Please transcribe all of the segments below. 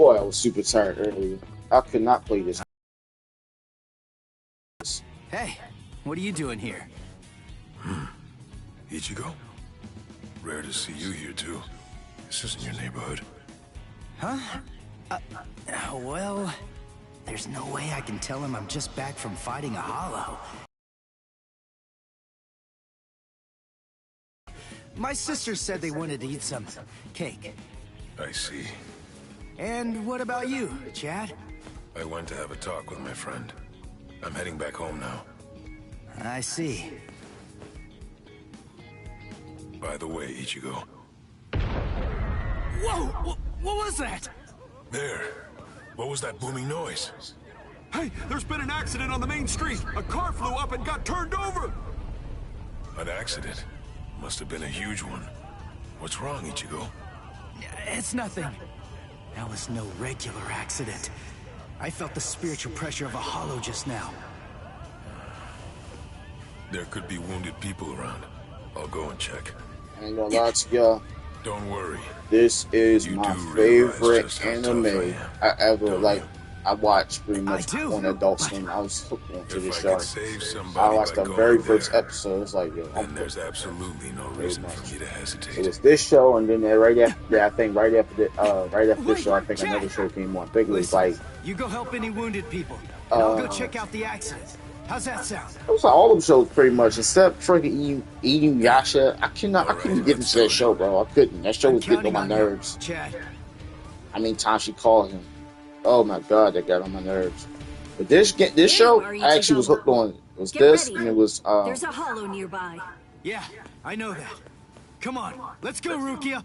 Boy, I was super tired earlier. I could not play this. Hey, what are you doing here? Ichigo? Rare to see you here, too. This isn't your neighborhood. Huh? Well, there's no way I can tell him I'm just back from fighting a hollow. My sister said they wanted to eat some cake. I see. And what about you, Chad? I went to have a talk with my friend. I'm heading back home now. I see. By the way, Ichigo. Whoa! What was that? There. What was that booming noise? Hey, there's been an accident on the main street. A car flew up and got turned over. An accident? Must have been a huge one. What's wrong, Ichigo? It's nothing. That was no regular accident. I felt the spiritual pressure of a hollow just now. There could be wounded people around. I'll go and check. I ain't gonna lie to y'all. Don't worry. This is You my do realize favorite just how anime tough I I ever Don't like. you? I watched pretty much I do. on Adult Swim. I was hooked onto If this I show. could save somebody I watched by the very going first there, episode. It's like, yo, I'm then there's hooked. absolutely no Very reason much. for me to hesitate. It was this show, and then right after that, I think right after this Wait, show, I think Jack! another show came on. I think it was Listen, like you go help any wounded people, and I'll go check out the accident. How's that sound? it was like all them shows pretty much, except freaking Yasha. I couldn't get into that show, bro. I couldn't. That show I'm was getting on counting my on nerves. you, Chad. I mean, time she called him. Oh my god, that got on my nerves. But this show, I actually was hooked on. It was Get this, ready. and it was There's a hollow nearby. Yeah, I know that. Come on, let's go, Rukia.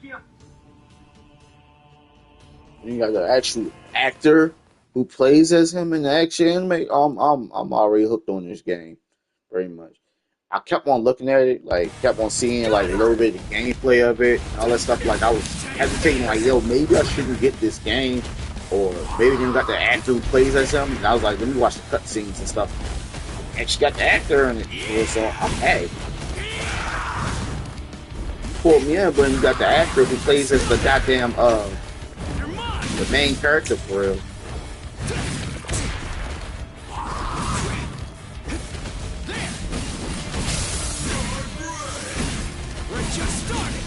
you got the actual actor who plays as him in the action anime. I'm already hooked on this game, very much. I kept on looking at it, like kept on seeing like a little bit of gameplay of it and all that stuff. Like I was hesitating, like yo, maybe I shouldn't get this game, or maybe you got the actor who plays as him. And I was like, let me watch the cutscenes and stuff. And she got the actor in it, so I'm hey. Pulled me in, but you got the actor who plays as the goddamn the main character for real. We're just starting.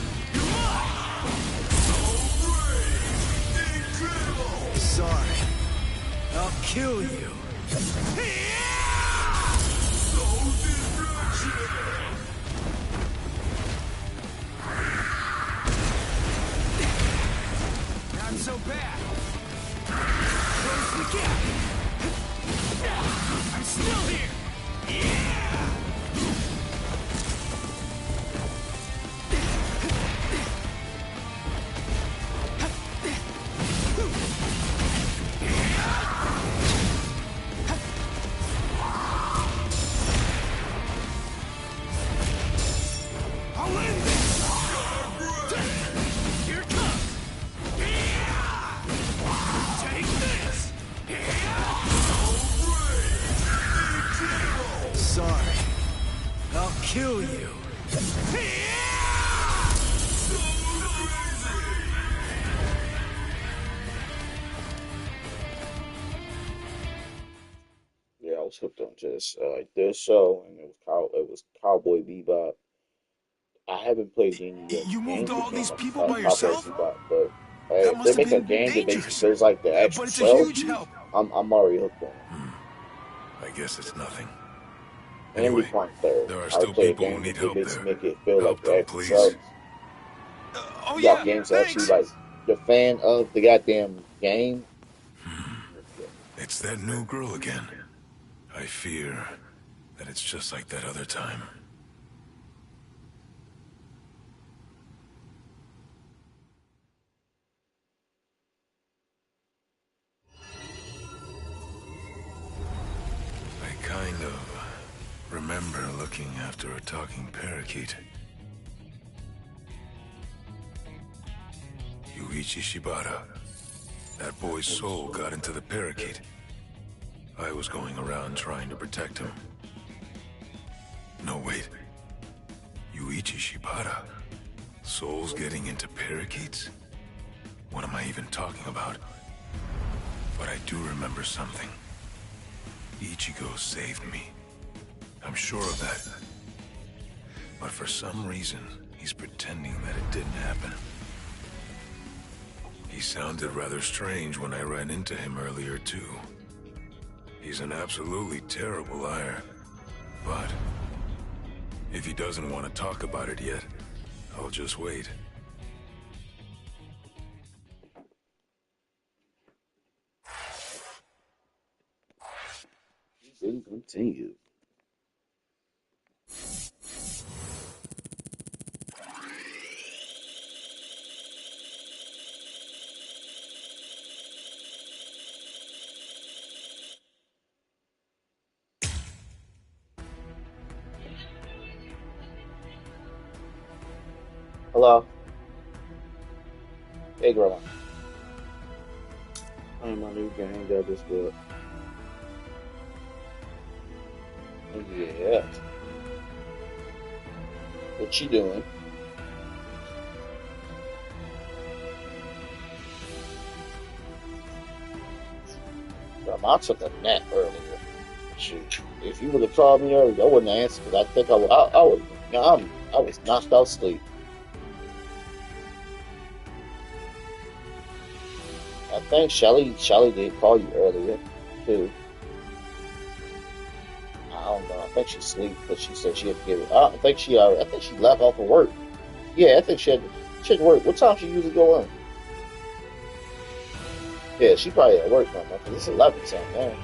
Sorry, I'll kill you. Not so bad. Close the gap. I'm still here. I'll end this. Here it comes. Take this. Sorry. I'll kill you. Yeah, I was hooked on just this show, and it was Cowboy Bebop. I haven't played any yet. You moved games all that these came people out, by Cowboy yourself? Bebop, but That if must they have make a been game that dangerous. there's like the actual But it's a trilogy, huge help. I'm already hooked on it. I guess it's nothing. And Anyway, we point third. there are I still would play a people who game need that help makes there. make it feel Help like the them, actual please. show. Oh You yeah, got games that actually thanks. like the fan of the goddamn game. It's that new girl again. I fear that it's just like that other time. I kind of remember looking after a talking parakeet. Yuichi Shibata. That boy's soul got into the parakeet. I was going around trying to protect him. No, wait. Yuichi Shibata. Souls getting into parakeets? What am I even talking about? But I do remember something. Ichigo saved me. I'm sure of that. But for some reason, he's pretending that it didn't happen. He sounded rather strange when I ran into him earlier, too. He's an absolutely terrible liar. But if he doesn't want to talk about it yet, I'll just wait. Didn't continue. Hello. Hey, Grandma. I'm my new game that is good. Yeah. What you doing? Grandma took a nap earlier. Shoot, if you would have called me earlier, I wouldn't have answered. I think I was knocked out asleep. I think Shelly did call you earlier too. I don't know. I think she sleep, but she said she had to get it. I think she already. I think she left off of work. Yeah, I think she had to work. What time she usually go in? Yeah, she probably at work right now because it's 11 something now.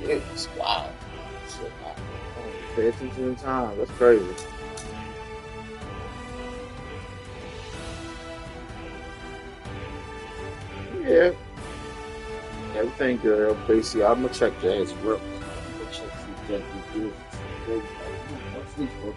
It is wow. Shit, I don't even pay attention to the time. That's crazy. Yeah, everything good. Basically, I'm gonna check Jazz real quick. I'm gonna check see Jazz is good. What's sleep for?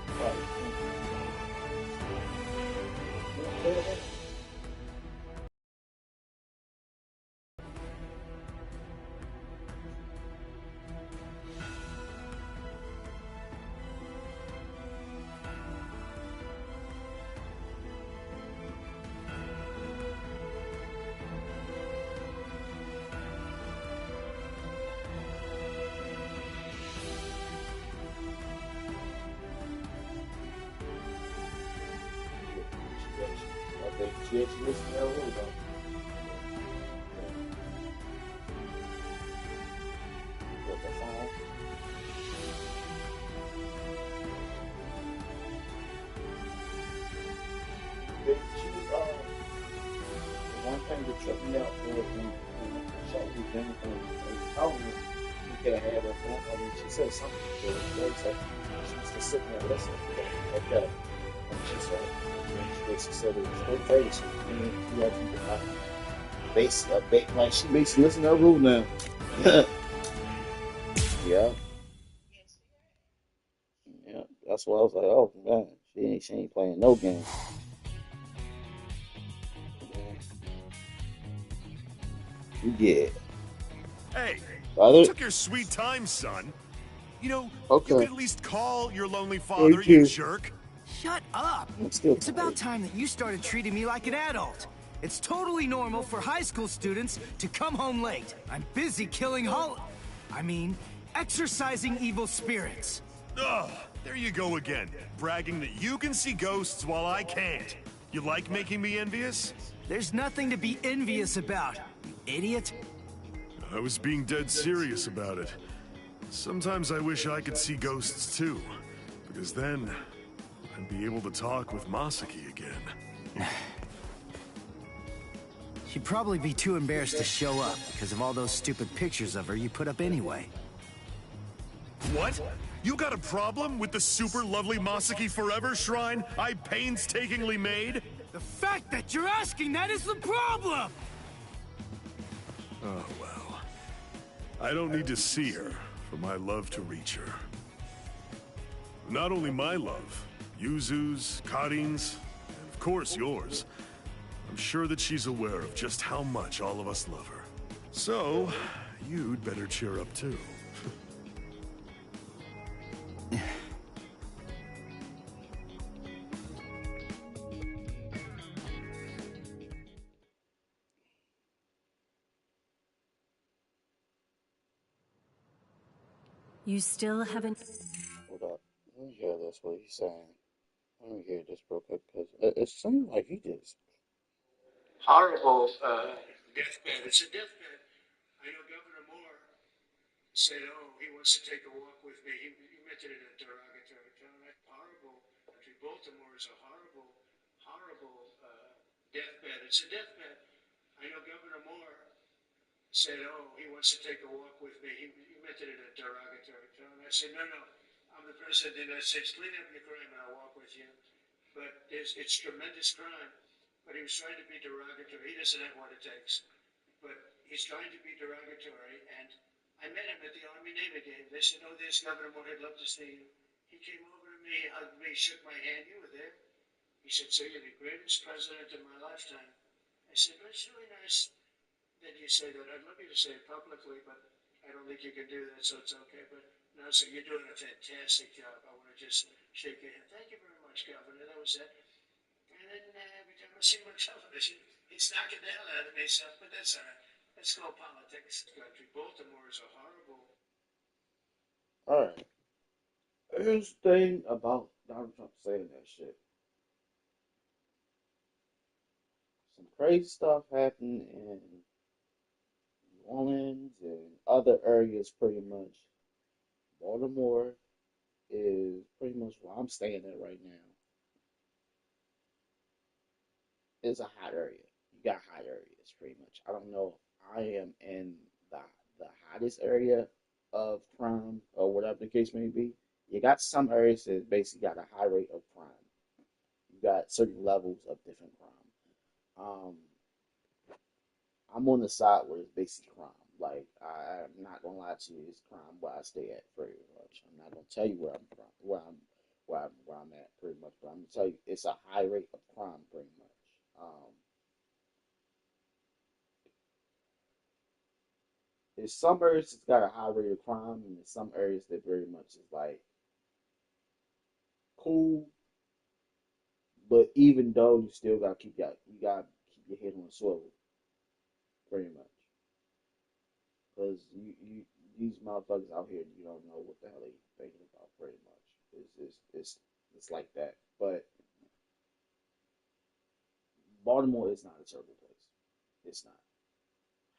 Okay, she actually listened to that one though. With the phone. She was the one thing that tripped me out was when Shelly was telling me you can't have her phone. I mean, she said something to her. She was just sitting there listening to that. Like that. And she said, she basically said it was her face. And she had to like she basically listened to her rule now. Yeah. Yeah. That's why I was like, oh man, she ain't playing no game. Yeah. Hey, you Other took your sweet time, son. You know, you could okay. at least call your lonely father, Thank you you. jerk. Shut up! I'm still It's about tired. time that you started treating me like an adult. It's totally normal for high school students to come home late. I'm busy killing exorcising evil spirits. Ugh, there you go again, bragging that you can see ghosts while I can't. You like making me envious? There's nothing to be envious about, you idiot. I was being dead serious about it. Sometimes I wish I could see ghosts too, because then I'd be able to talk with Masaki again. She'd probably be too embarrassed to show up because of all those stupid pictures of her you put up anyway. What? You got a problem with the super lovely Masaki Forever shrine I painstakingly made? The fact that you're asking that is the problem! Oh, well. I don't need to see her for my love to reach her. Not only my love, Yuzu's, Karin's, and of course yours. I'm sure that she's aware of just how much all of us love her. So, you'd better cheer up too. You still haven't... Hold up. Let me hear this, what he's saying. Let me hear this real quick, because it seems like he just horrible deathbed. It's a deathbed. I know Governor Moore said, oh, he wants to take a walk with me. He meant it in a derogatory tone. That's horrible. Country Baltimore is a horrible, horrible deathbed. It's a deathbed. I know Governor Moore said, oh, he wants to take a walk with me. He meant it in a derogatory tone. I said, no, no, I'm the president of the United States. Clean up your crime and I'll walk with you. But it's tremendous crime. But he was trying to be derogatory. He doesn't have what it takes. But he's trying to be derogatory. And I met him at the Army Navy game. They said, oh, there's Governor Moore. I'd love to see you. He came over to me, hugged me, shook my hand. You were there. He said, sir, you're the greatest president of my lifetime. I said, well, it's really nice that you say that. I'd love you to say it publicly, but I don't think you can do that, so it's okay. But no, so you're doing a fantastic job. I want to just shake your hand. Thank you very much, Governor. That was it. And then every time I see him on television, he's knocking the hell out of me. So, but that's all right. Let's go politics. Country Baltimore is a horrible. All right. Here's the thing about Donald Trump saying that shit. Some crazy stuff happened in New Orleans and other areas, pretty much. Baltimore is pretty much where I'm staying at right now. It's a hot area. You got hot areas, pretty much. I don't know. I am in the the hottest area of crime, or whatever the case may be. You got some areas that basically got a high rate of crime. You got certain levels of different crime. Um, I'm on the side where it's basically crime. Like I'm not gonna lie to you, it's crime where I stay at pretty much. I'm not gonna tell you where I'm from, where I'm at pretty much, but I'm gonna tell you it's a high rate of crime pretty much. There's some areas that's got a high rate of crime, and there's some areas that very much is like cool, but even though you still gotta you gotta keep your head on the swivel pretty much, because these motherfuckers out here, you don't know what the hell they thinking about pretty much. It's like that. But Baltimore is not a terrible place. It's not.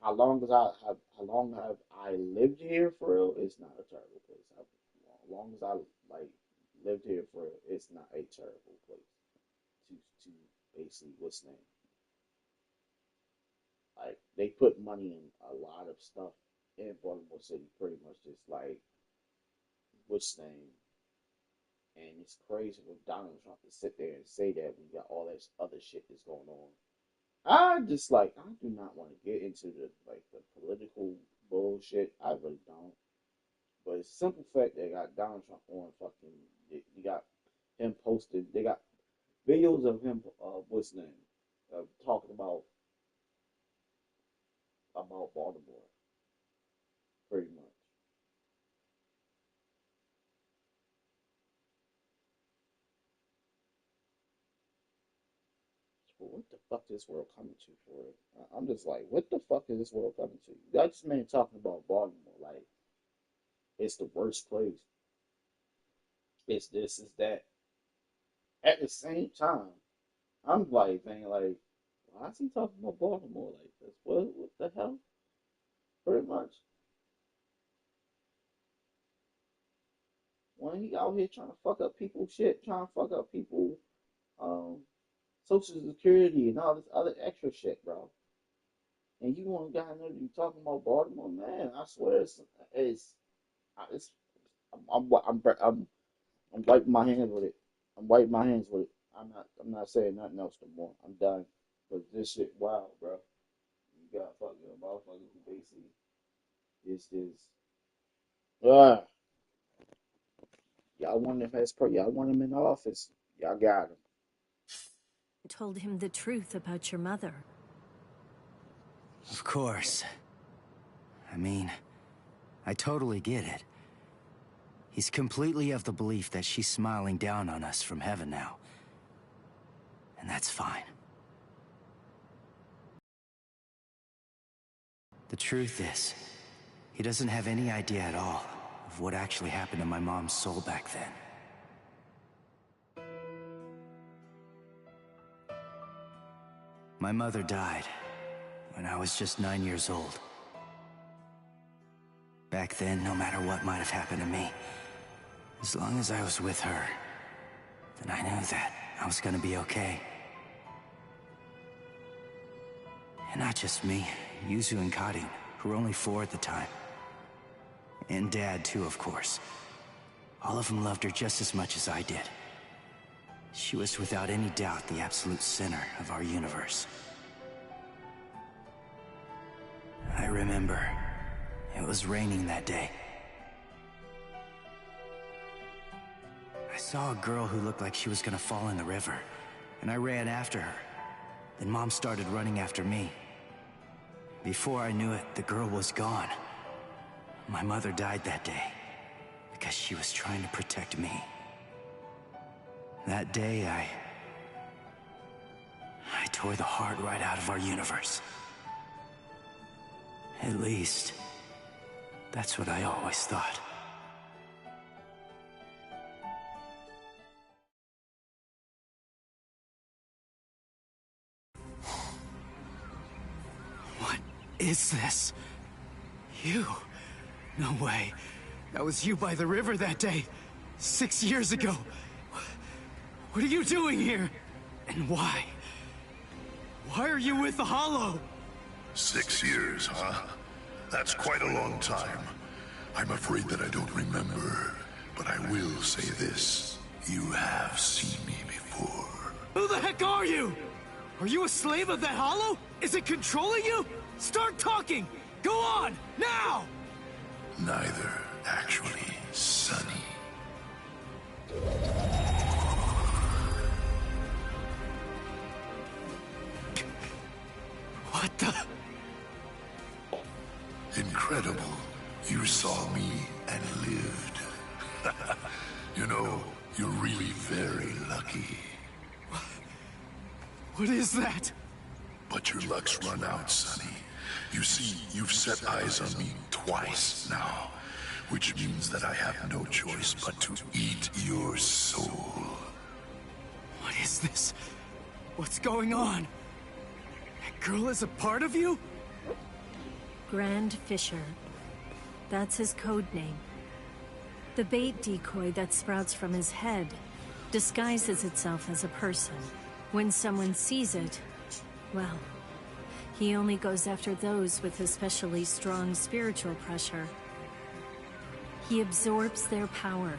How long have I lived here for real? It's not a terrible place. As long as I like lived here for real, it's not a terrible place to basically what's name. Like they put money in a lot of stuff in Baltimore City, pretty much just like what's name. And it's crazy for Donald Trump to sit there and say that we got all this other shit that's going on. I just like I do not want to get into the political bullshit. I really don't. But it's a simple fact they got Donald Trump on fucking. You got him posted. They got videos of him. What's his name? Talking about Baltimore, pretty much. Well, what the fuck is this world coming to for it? I'm just like, what the fuck is this world coming to? That just man talking about Baltimore like it's the worst place. It's this, it's that. At the same time, I'm like thinking like, why is he talking about Baltimore like this? What the hell? Pretty much. When he out here trying to fuck up people's shit, trying to fuck up people um social security and all this other extra shit, bro. And you want a guy to be talking about Baltimore, man? I swear it's I'm wiping my hands with it. I'm wiping my hands with it. I'm not saying nothing else no more. I'm done. But this shit, wow, bro. You got fucking motherfuckers who basically is this. Ah, y'all want him as per. Y'all want him in the office. Y'all got him. told him the truth about your mother. Of course. I mean, I totally get it. He's completely of the belief that she's smiling down on us from heaven now. And that's fine. The truth is, he doesn't have any idea at all of of what actually happened to my mom's soul back then. My mother died when I was just 9 years old. Back then, no matter what might have happened to me, as long as I was with her, then I knew that I was gonna be okay. And not just me, Yuzu and Karin, who were only 4 at the time. And Dad, too, of course. All of them loved her just as much as I did. She was without any doubt the absolute center of our universe. I remember, it was raining that day. I saw a girl who looked like she was gonna fall in the river, and I ran after her. Then Mom started running after me. Before I knew it, the girl was gone. My mother died that day because she was trying to protect me. That day, I tore the heart right out of our universe. At least, that's what I always thought. What is this? You? No way. That was you by the river that day. 6 years ago. What are you doing here? And why? Why are you with the Hollow? 6 years, huh? That's quite a long time. I'm afraid that I don't remember, but I will say this. You have seen me before. Who the heck are you? Are you a slave of that Hollow? Is it controlling you? Start talking! Go on, now! Neither, actually, Sonny. What the? Incredible. You saw me and lived. You know, you're really very lucky. What is that? But your luck's run out, Sonny. You see, you've set eyes on me twice now, which means that I have no choice but to eat your soul. What is this? What's going on? That girl is a part of you? Grand Fisher. That's his code name. The bait decoy that sprouts from his head disguises itself as a person. When someone sees it, well, he only goes after those with especially strong spiritual pressure. He absorbs their power.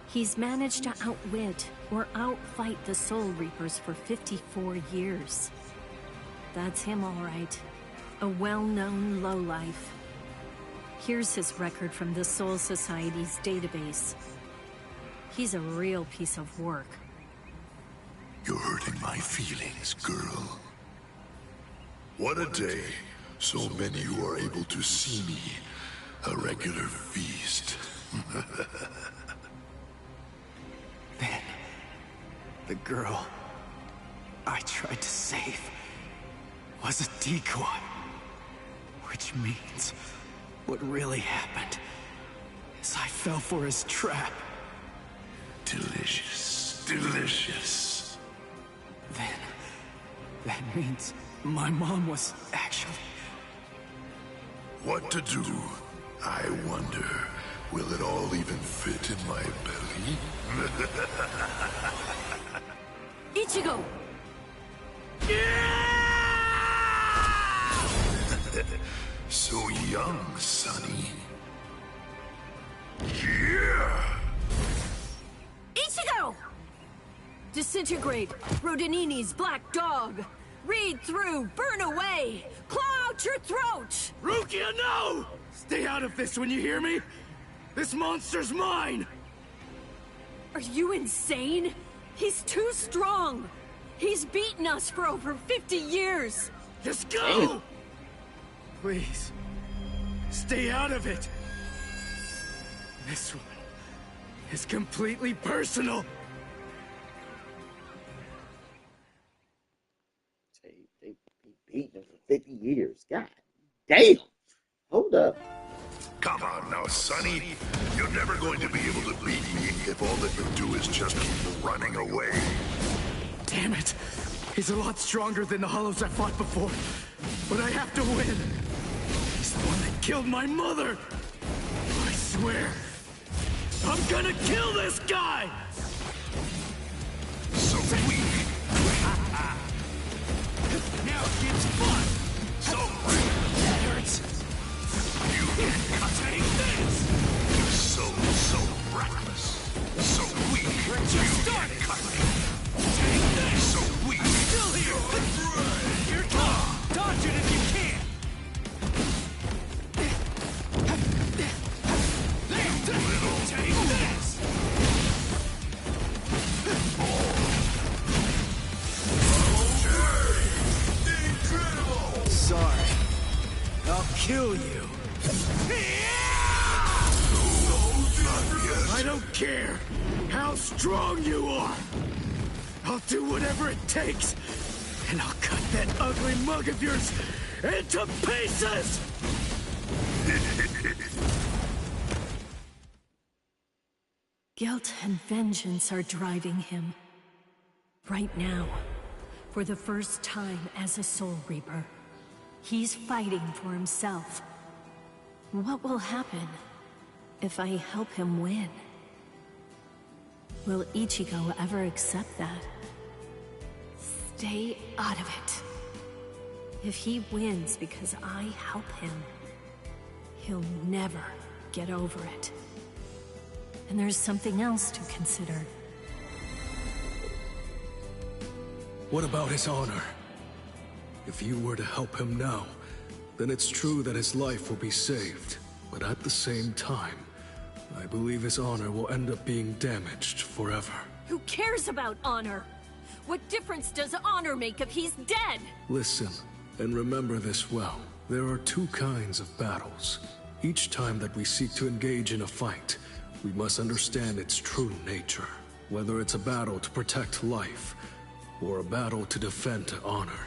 He's managed to outwit or outfight the Soul Reapers for 54 years. That's him, all right. A well-known lowlife. Here's his record from the Soul Society's database. He's a real piece of work. You're hurting my feelings, girl. What a day. So many who are able to see me. A regular feast. Then, the girl I tried to save was a decoy. Which means what really happened is I fell for his trap. Delicious. Delicious. Then, that means my mom was actually... What to do? I wonder, will it all even fit in my belly? Ichigo! So young, Sonny. Yeah! Ichigo! Disintegrate, Rodinini's black dog. Read through, burn away, claw out your throat! Rukia, no! Stay out of this when you hear me! This monster's mine! Are you insane? He's too strong! He's beaten us for over 50 years! Just go! Please, stay out of it! This one is completely personal! They beat him for 50 years. God damn. Hold up. Come on now, Sonny. You're never going to be able to beat me if all that you do is just keep running away. Damn it. He's a lot stronger than the Hollows I fought before. But I have to win. He's the one that killed my mother. I swear, I'm gonna kill this guy! So weak. Now it gets fun! So That hurts. you can Take this! You're so reckless. So weak. We're just starting! Cut me. Take this! So weak. Still here! Here it comes! Dodge it if you can! There! Take this! Incredible. Sorry. I'll kill you. I don't care how strong you are. I'll do whatever it takes. And I'll cut that ugly mug of yours into pieces! Guilt and vengeance are driving him. Right now, for the first time as a Soul Reaper, he's fighting for himself. What will happen if I help him win? Will Ichigo ever accept that? Stay out of it. If he wins because I help him, he'll never get over it. And there's something else to consider. What about his honor? If you were to help him now, then it's true that his life will be saved. But at the same time, I believe his honor will end up being damaged forever. Who cares about honor? What difference does honor make if he's dead? Listen, and remember this well. There are two kinds of battles. Each time that we seek to engage in a fight, we must understand its true nature. Whether it's a battle to protect life, or a battle to defend honor.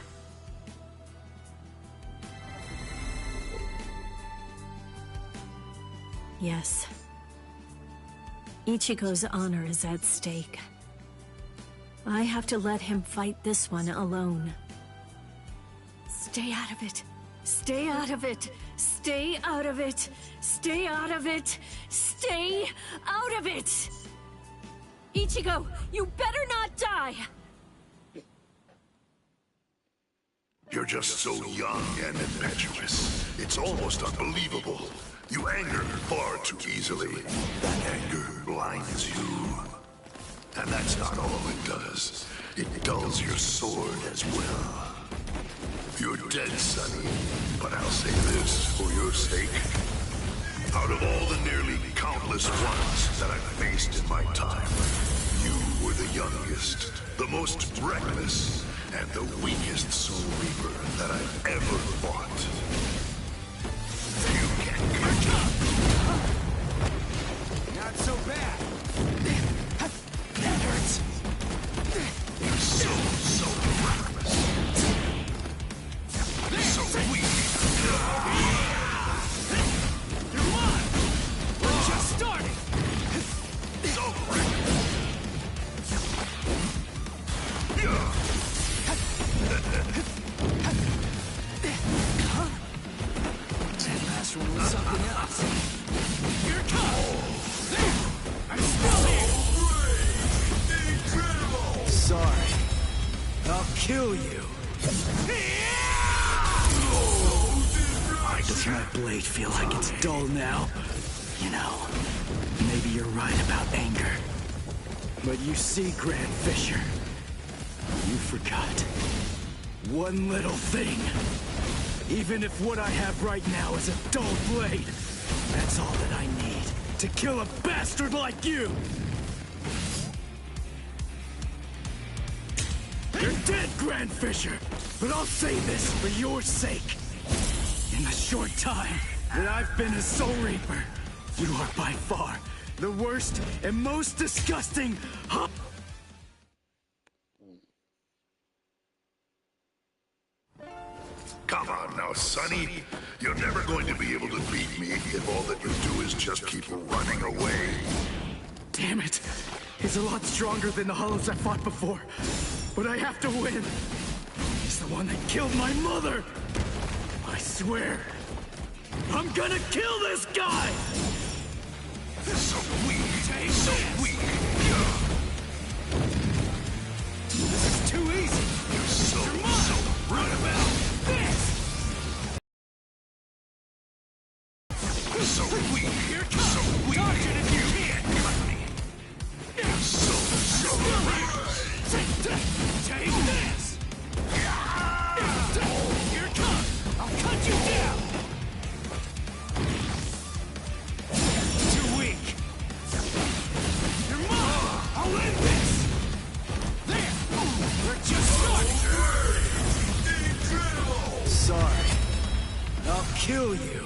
Yes. Ichigo's honor is at stake. I have to let him fight this one alone. Stay out of it. Stay out of it. Stay out of it. Stay out of it. Stay out of it! Ichigo, you better not die! You're just so young and impetuous. It's almost unbelievable. You anger far too easily. That anger blinds you. And that's not all it does. It dulls your sword as well. You're dead, Sonny. But I'll say this for your sake. Out of all the nearly countless ones that I've faced in my time, you were the youngest, the most reckless, and the weakest Soul Reaper that I've ever fought. You can't catch up. Not so bad. That hurts. You're so reckless. So weak. You're on! We're just starting! So reckless. Yeah. That last one was something else. Here it comes! There! I'm still here! Incredible! Sorry. I'll kill you. Why does my blade feel like it's dull now? You know, maybe you're right about anger. But you see, Grand Fisher, you forgot one little thing. Even if what I have right now is a dull blade, that's all that I need to kill a bastard like you! You're dead, Grand Fisher! But I'll say this for your sake. In the short time that I've been a Soul Reaper, you are by far the worst and most disgusting. Come on now, Now, Sonny, you're never going to be able to beat me if all that you do is just keep running away. Damn it! He's a lot stronger than the Hollows I fought before. But I have to win. He's the one that killed my mother. I swear, I'm gonna kill this guy! So weak, so weak. This is too easy. You're so what about This! so weak? Here it comes! So weak. Dodge it if you can! Cut me. You're so Take this! Here it comes! I'll cut you down! Too weak! You're mine! I'll end this! There! We're just starting! Sorry. I'll kill you.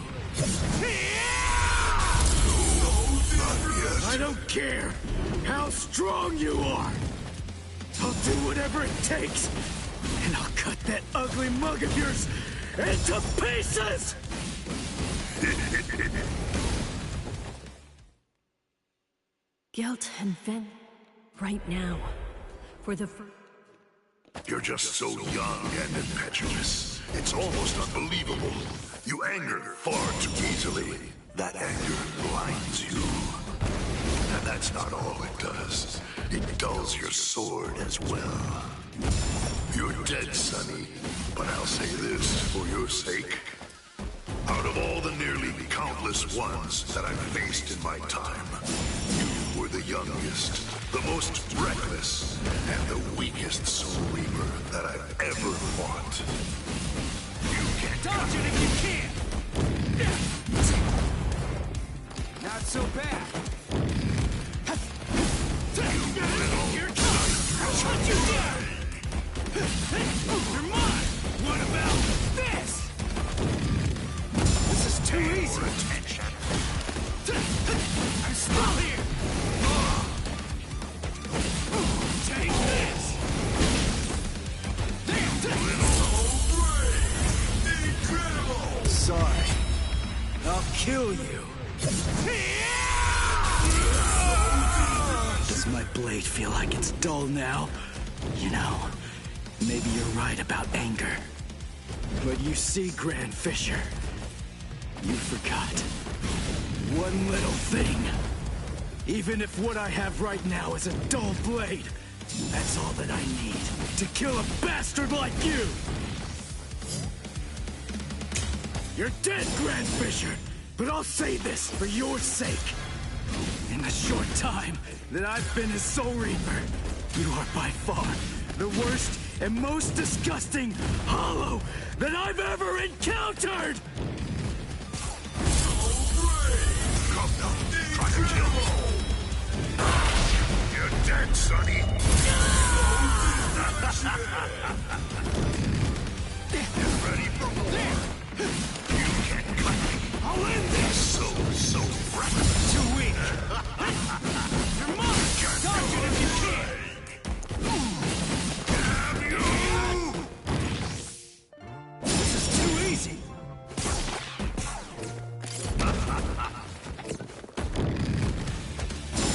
I don't care how strong you are. I'll do whatever it takes, and I'll cut that ugly mug of yours into pieces! Guilt and vent right now. For the first... You're just so young and impetuous. It's almost unbelievable. You anger far too easily. That anger blinds you. And that's not all it does. It dulls your sword as well. You're dead, Sonny. But I'll say this for your sake. Out of all the nearly countless ones that I've faced in my time, you were the youngest, the most reckless, and the weakest Soul Reaper that I've ever fought. You can't Dodge it if you can! Not so bad. Here it comes! I'll cut you down! You're mine! What about this? This is too easy! I'm still here! Take this! Incredible! Sorry. I'll kill you. Does my blade feel like it's dull now? You know, maybe you're right about anger. But you see, Grand Fisher, you forgot one little thing. Even if what I have right now is a dull blade, that's all that I need to kill a bastard like you! You're dead, Grand Fisher, but I'll say this for your sake. In the short time that I've been a Soul Reaper, you are by far the worst and most disgusting Hollow that I've ever encountered! Come now, try to kill me. You're dead, Sonny. Get ready for more. You can't cut me. I'll end this! So reckless. Too weak! You're mine! Dodge it if you can! Damn you! This is too easy!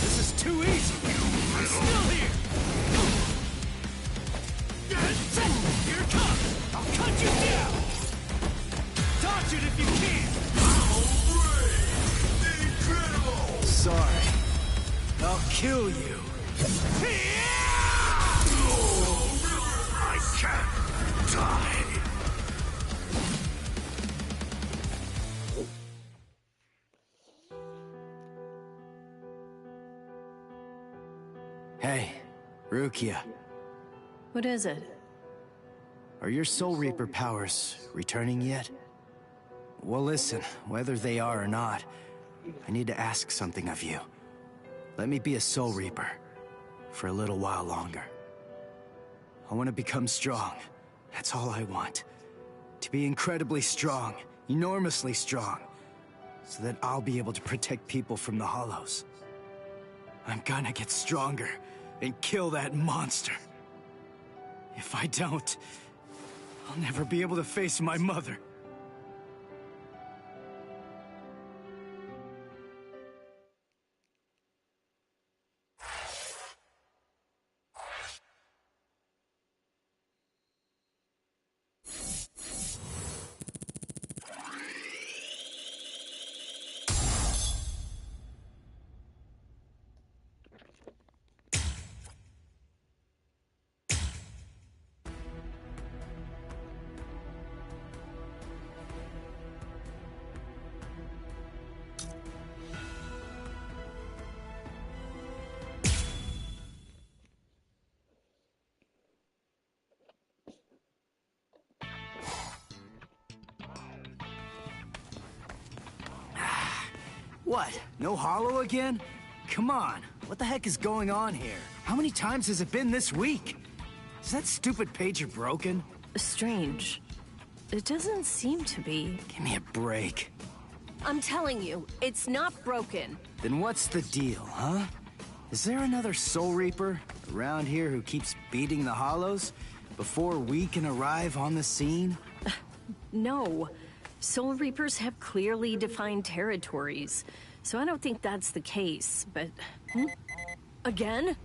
This is too easy! I'm still here! Here it comes! I'll cut you down! Dodge it if you can! Incredible! Sorry. I'll kill you. I can't die. Hey, Rukia. What is it? Are your Soul Reaper powers returning yet? Well, listen, whether they are or not, I need to ask something of you. Let me be a Soul Reaper for a little while longer. I want to become strong. That's all I want. To be incredibly strong, enormously strong, so that I'll be able to protect people from the Hollows. I'm gonna get stronger and kill that monster. If I don't, I'll never be able to face my mother. What? No hollow again? Come on. What the heck is going on here? How many times has it been this week? Is that stupid pager broken? Strange. It doesn't seem to be. Give me a break. I'm telling you, it's not broken. Then what's the deal, huh? Is there another Soul Reaper around here who keeps beating the hollows before we can arrive on the scene? No. Soul Reapers have clearly defined territories, so I don't think that's the case, but... Again?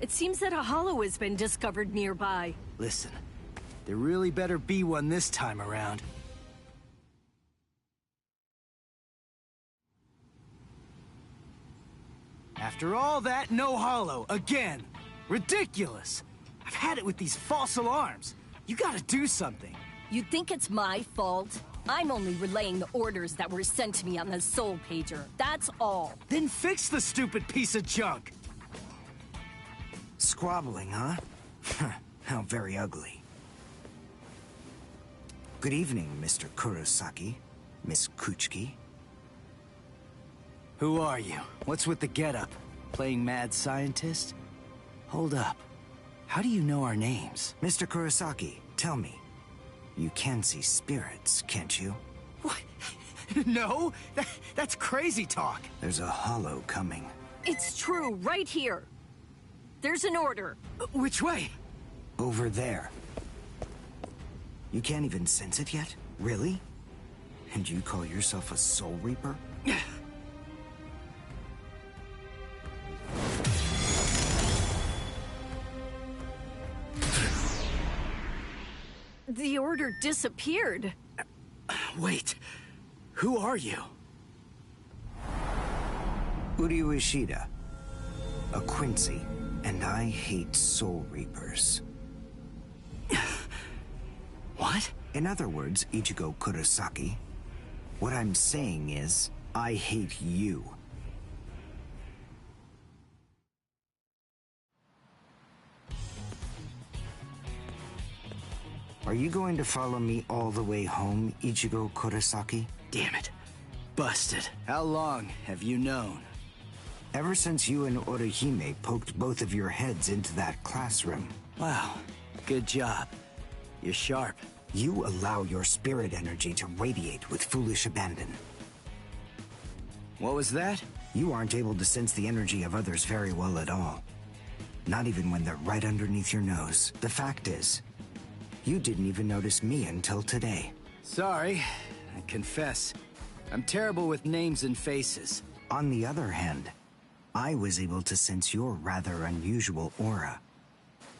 It seems that a hollow has been discovered nearby. Listen, there really better be one this time around. After all that, no hollow, again! Ridiculous! I've had it with these false alarms. You gotta do something. You think it's my fault? I'm only relaying the orders that were sent to me on the Soul Pager. That's all. Then fix the stupid piece of junk! Squabbling, huh? How very ugly. Good evening, Mr. Kurosaki, Miss Kuchiki. Who are you? What's with the getup? Playing mad scientist? Hold up. How do you know our names? Mr. Kurosaki, tell me. You can see spirits, can't you? What? No? That's crazy talk. There's a hollow coming. It's true, right here. There's an order. Which way? Over there. You can't even sense it yet? Really? And you call yourself a Soul Reaper? The order disappeared. Wait. Who are you? Uryu Ishida. A Quincy. And I hate Soul Reapers. What? In other words, Ichigo Kurosaki, what I'm saying is, I hate you. Are you going to follow me all the way home, Ichigo Kurosaki? Damn it. Busted. How long have you known? Ever since you and Orihime poked both of your heads into that classroom. Wow. Good job. You're sharp. You allow your spirit energy to radiate with foolish abandon. What was that? You aren't able to sense the energy of others very well at all. Not even when they're right underneath your nose. The fact is, you didn't even notice me until today. Sorry. I confess. I'm terrible with names and faces. On the other hand, I was able to sense your rather unusual aura,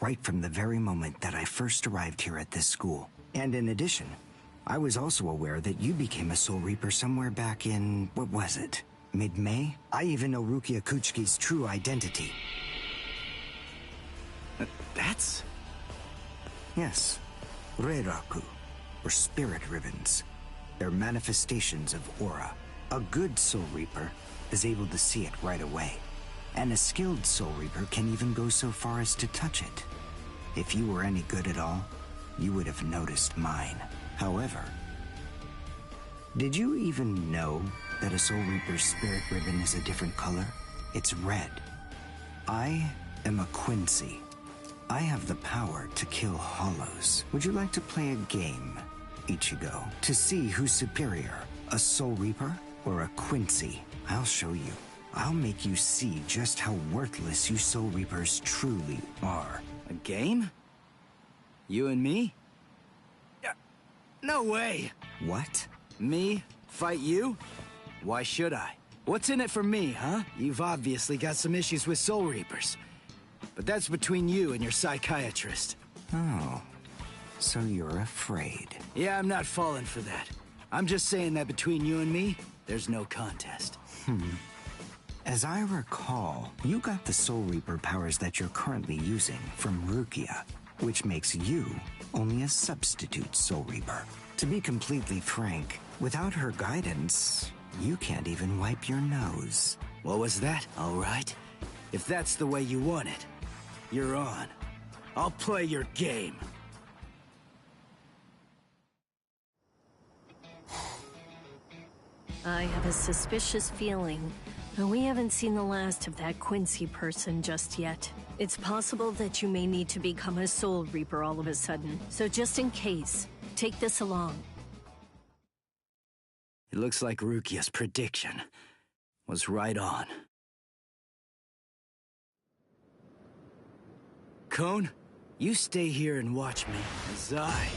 right from the very moment that I first arrived here at this school. And in addition, I was also aware that you became a Soul Reaper somewhere back in, what was it, mid-May? I even know Rukia Kuchiki's true identity. That's... Yes, Reiraku, or spirit ribbons. They're manifestations of aura. A good Soul Reaper is able to see it right away. And a skilled Soul Reaper can even go so far as to touch it. If you were any good at all, you would have noticed mine. However, did you even know that a Soul Reaper's spirit ribbon is a different color? It's red. I am a Quincy. I have the power to kill hollows. Would you like to play a game, Ichigo, to see who's superior, a Soul Reaper or a Quincy? I'll show you. I'll make you see just how worthless you Soul Reapers truly are. A game? You and me? No way! What? Me? Fight you? Why should I? What's in it for me, huh? You've obviously got some issues with Soul Reapers. But that's between you and your psychiatrist. Oh, so you're afraid. Yeah, I'm not falling for that. I'm just saying that between you and me, there's no contest. As I recall, you got the Soul Reaper powers that you're currently using from Rukia, which makes you only a substitute Soul Reaper. To be completely frank, without her guidance, you can't even wipe your nose. What was that? All right. If that's the way you want it, you're on. I'll play your game. I have a suspicious feeling, but we haven't seen the last of that Quincy person just yet. It's possible that you may need to become a Soul Reaper all of a sudden, so just in case, take this along. It looks like Rukia's prediction was right on. Cone, you stay here and watch me as I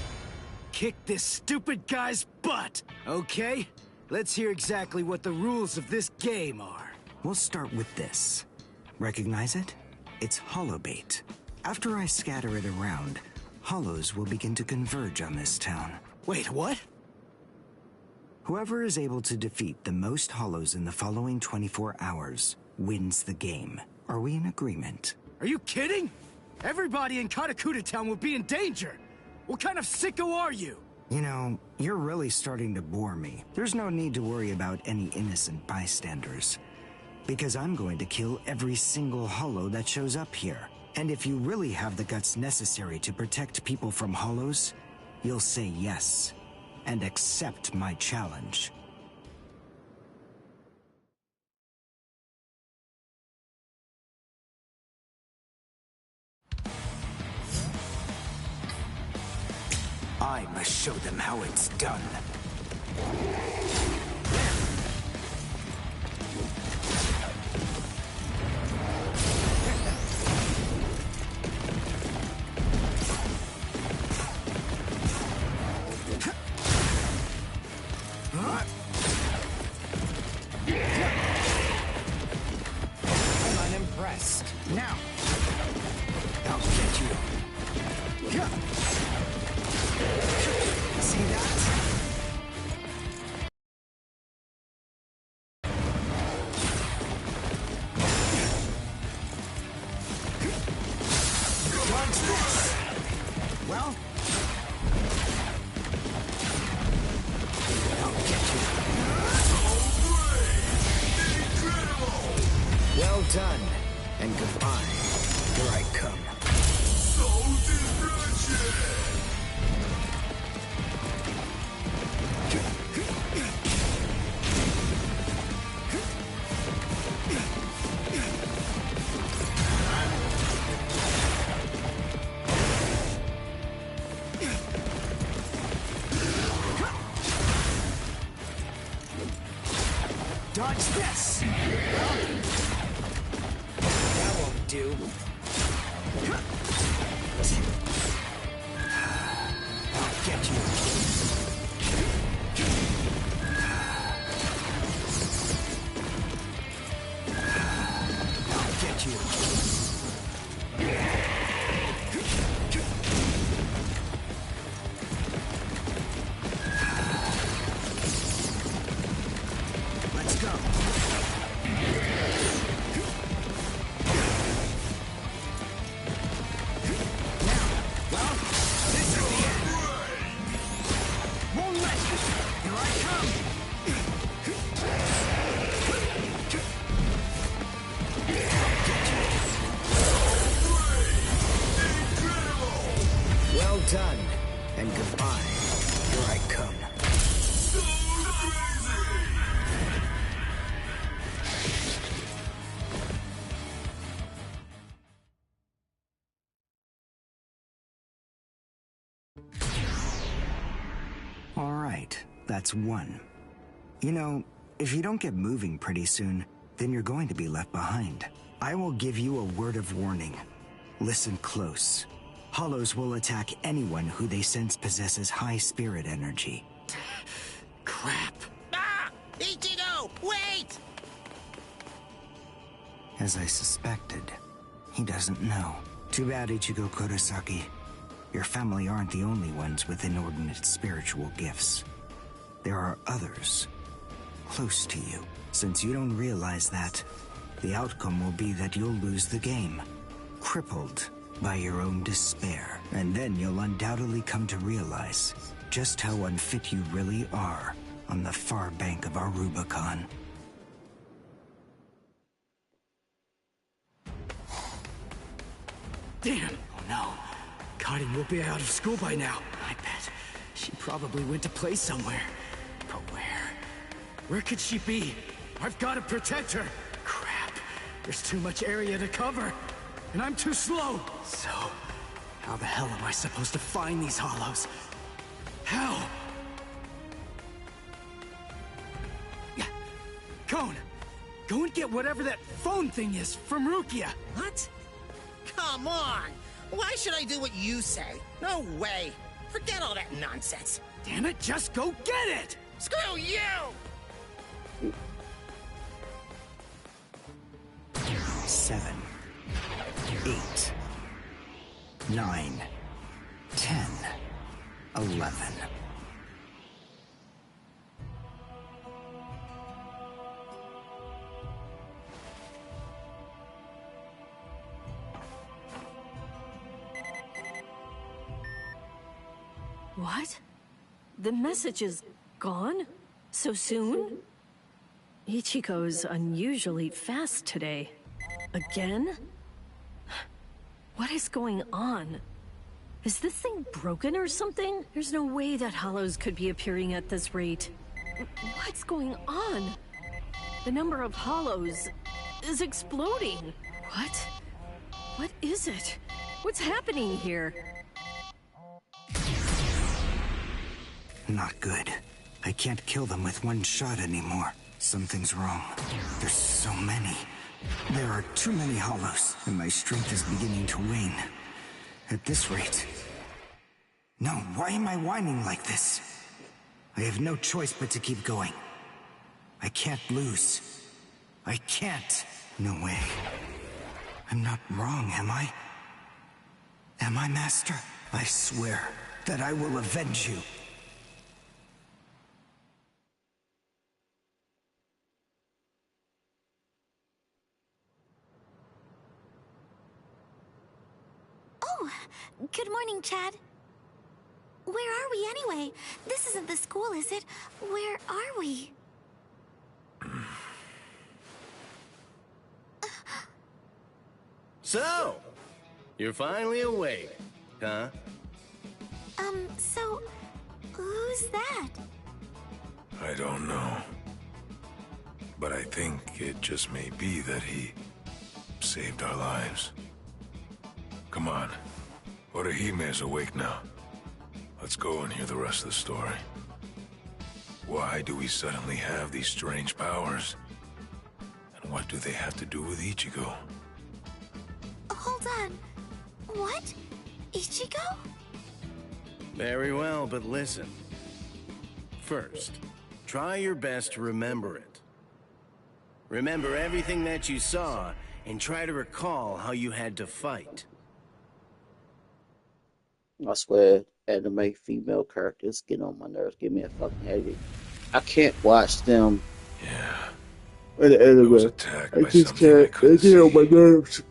kick this stupid guy's butt, okay? Let's hear exactly what the rules of this game are. We'll start with this. Recognize it? It's holobait. After I scatter it around, hollows will begin to converge on this town. Wait, what? Whoever is able to defeat the most hollows in the following 24 hours wins the game. Are we in agreement? Are you kidding? Everybody in Katakuta Town will be in danger. What kind of sicko are you? You know, you're really starting to bore me. There's no need to worry about any innocent bystanders. Because I'm going to kill every single hollow that shows up here. And if you really have the guts necessary to protect people from hollows, you'll say yes. And accept my challenge. I must show them how it's done. I'm unimpressed. Now, I'll get you. See that? Well, I'll get you. Well done, and goodbye. Here I come. dodge this. That won't do. I'll get you. I'll get you. Let's go. Well done, and goodbye. Here I come. All right, that's one. You know, if you don't get moving pretty soon, then you're going to be left behind. I will give you a word of warning. Listen close. Hollows will attack anyone who they sense possesses high spirit energy. Crap. Ah! Ichigo, wait! As I suspected, he doesn't know. Too bad, Ichigo Kurosaki. Your family aren't the only ones with inordinate spiritual gifts. There are others close to you. Since you don't realize that, the outcome will be that you'll lose the game, crippled by your own despair. And then you'll undoubtedly come to realize just how unfit you really are on the far bank of our Rubicon. Damn! Oh no. Karin will be out of school by now. I bet. She probably went to play somewhere. But where? Where could she be? I've got to protect her. Crap. There's too much area to cover. And I'm too slow. So, how the hell am I supposed to find these hollows? How? Cone! Go and get whatever that phone thing is from Rukia. What? Come on! Why should I do what you say? No way! Forget all that nonsense! Damn it, just go get it! Screw you! 7, 8, 9, 10, 11. What? The message is gone? So soon? Ichigo's unusually fast today. Again? What is going on? Is this thing broken or something? There's no way that hollows could be appearing at this rate. What's going on? The number of hollows is exploding. What? What is it? What's happening here? Not good. I can't kill them with one shot anymore. Something's wrong. There's so many. There are too many hollows, and my strength is beginning to wane. At this rate... No, why am I whining like this? I have no choice but to keep going. I can't lose. I can't. No way. I'm not wrong, am I? Am I, Master? I swear that I will avenge you. Oh, good morning, Chad. Where are we anyway? This isn't the school, is it? Where are we? So, you're finally awake, huh? So, who's that? I don't know. But I think it just may be that he saved our lives. Come on. Orehime's awake now. Let's go and hear the rest of the story. Why do we suddenly have these strange powers? And what do they have to do with Ichigo? Hold on. What? Ichigo? Very well, but listen. First, try your best to remember it. Remember everything that you saw, and try to recall how you had to fight. I swear, anime female characters get on my nerves, give me a fucking headache. I can't watch them. Yeah. In the anime. Was attacked I by just something I can't. They couldn't get on my see. nerves.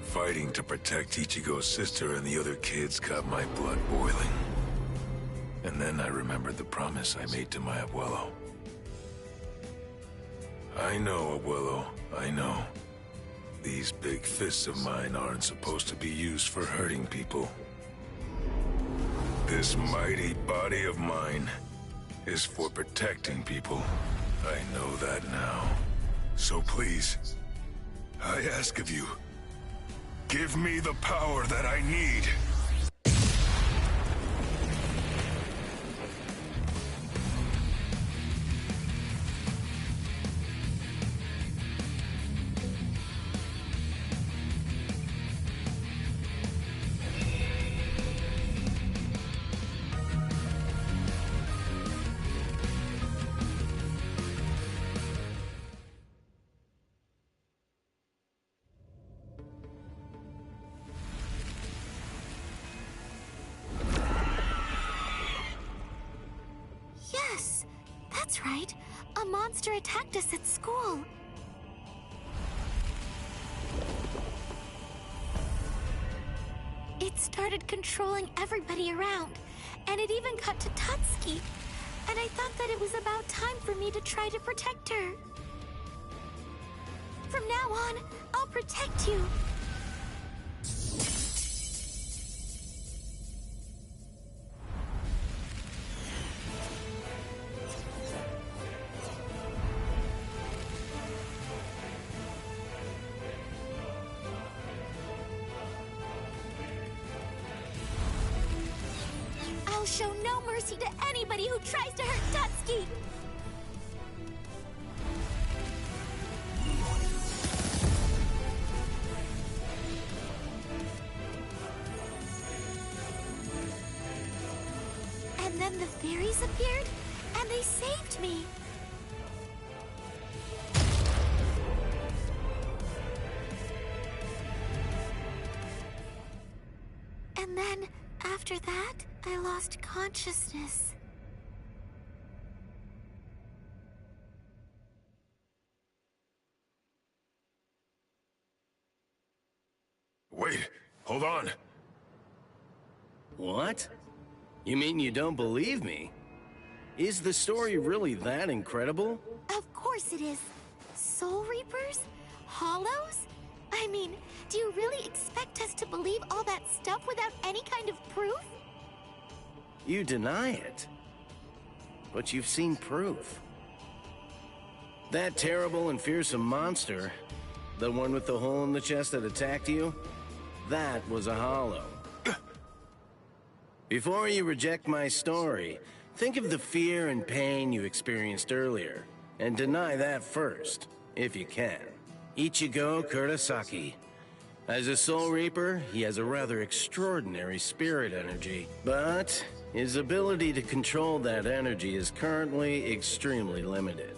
Fighting to protect Ichigo's sister and the other kids got my blood boiling. And then I remembered the promise I made to my abuelo. I know, abuelo, I know. These big fists of mine aren't supposed to be used for hurting people. This mighty body of mine is for protecting people. I know that now. So please, I ask of you, give me the power that I need. Yes, that's right. A monster attacked us at school. It started controlling everybody around, and it even got to Tatsuki. And I thought that it was about time for me to try to protect her. From now on, I'll protect you. show no mercy to anybody who tries to hurt Tutski! And then the fairies appeared, and they saved me. And then, after that, I lost consciousness. Wait, hold on. What? You mean you don't believe me? Is the story really that incredible? Of course it is. Soul Reapers? Hollows? I mean, do you really expect us to believe all that stuff without any kind of proof? You deny it. But you've seen proof. That terrible and fearsome monster, the one with the hole in the chest that attacked you, that was a hollow. Before you reject my story, think of the fear and pain you experienced earlier, and deny that first, if you can. Ichigo Kurosaki. As a Soul Reaper, he has a rather extraordinary spirit energy, but his ability to control that energy is currently extremely limited.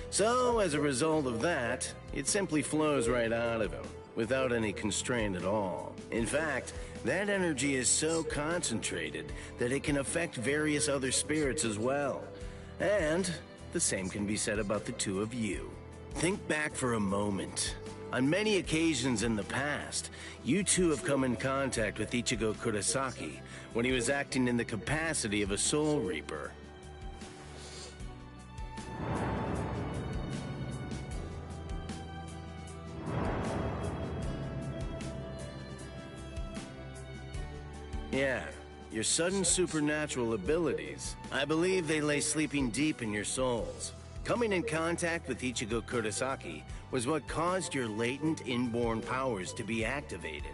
So, as a result of that, it simply flows right out of him, without any constraint at all. In fact, that energy is so concentrated that it can affect various other spirits as well. And the same can be said about the two of you. Think back for a moment. On many occasions in the past, you two have come in contact with Ichigo Kurosaki when he was acting in the capacity of a Soul Reaper. Yeah, your sudden supernatural abilities. I believe they lay sleeping deep in your souls. Coming in contact with Ichigo Kurosaki was what caused your latent inborn powers to be activated.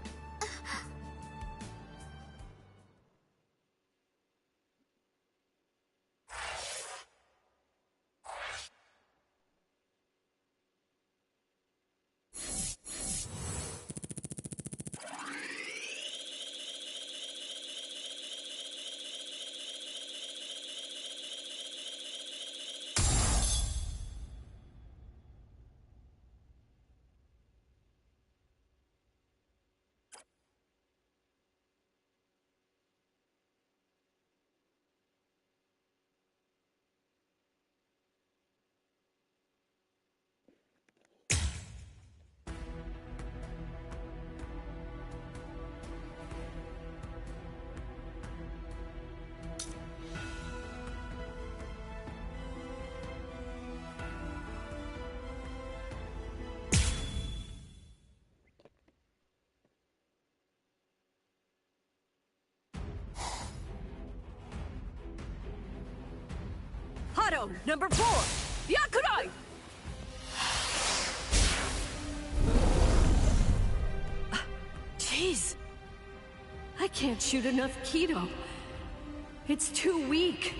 Hado, number 4! Yakurai! Jeez. I can't shoot enough Kido. It's too weak.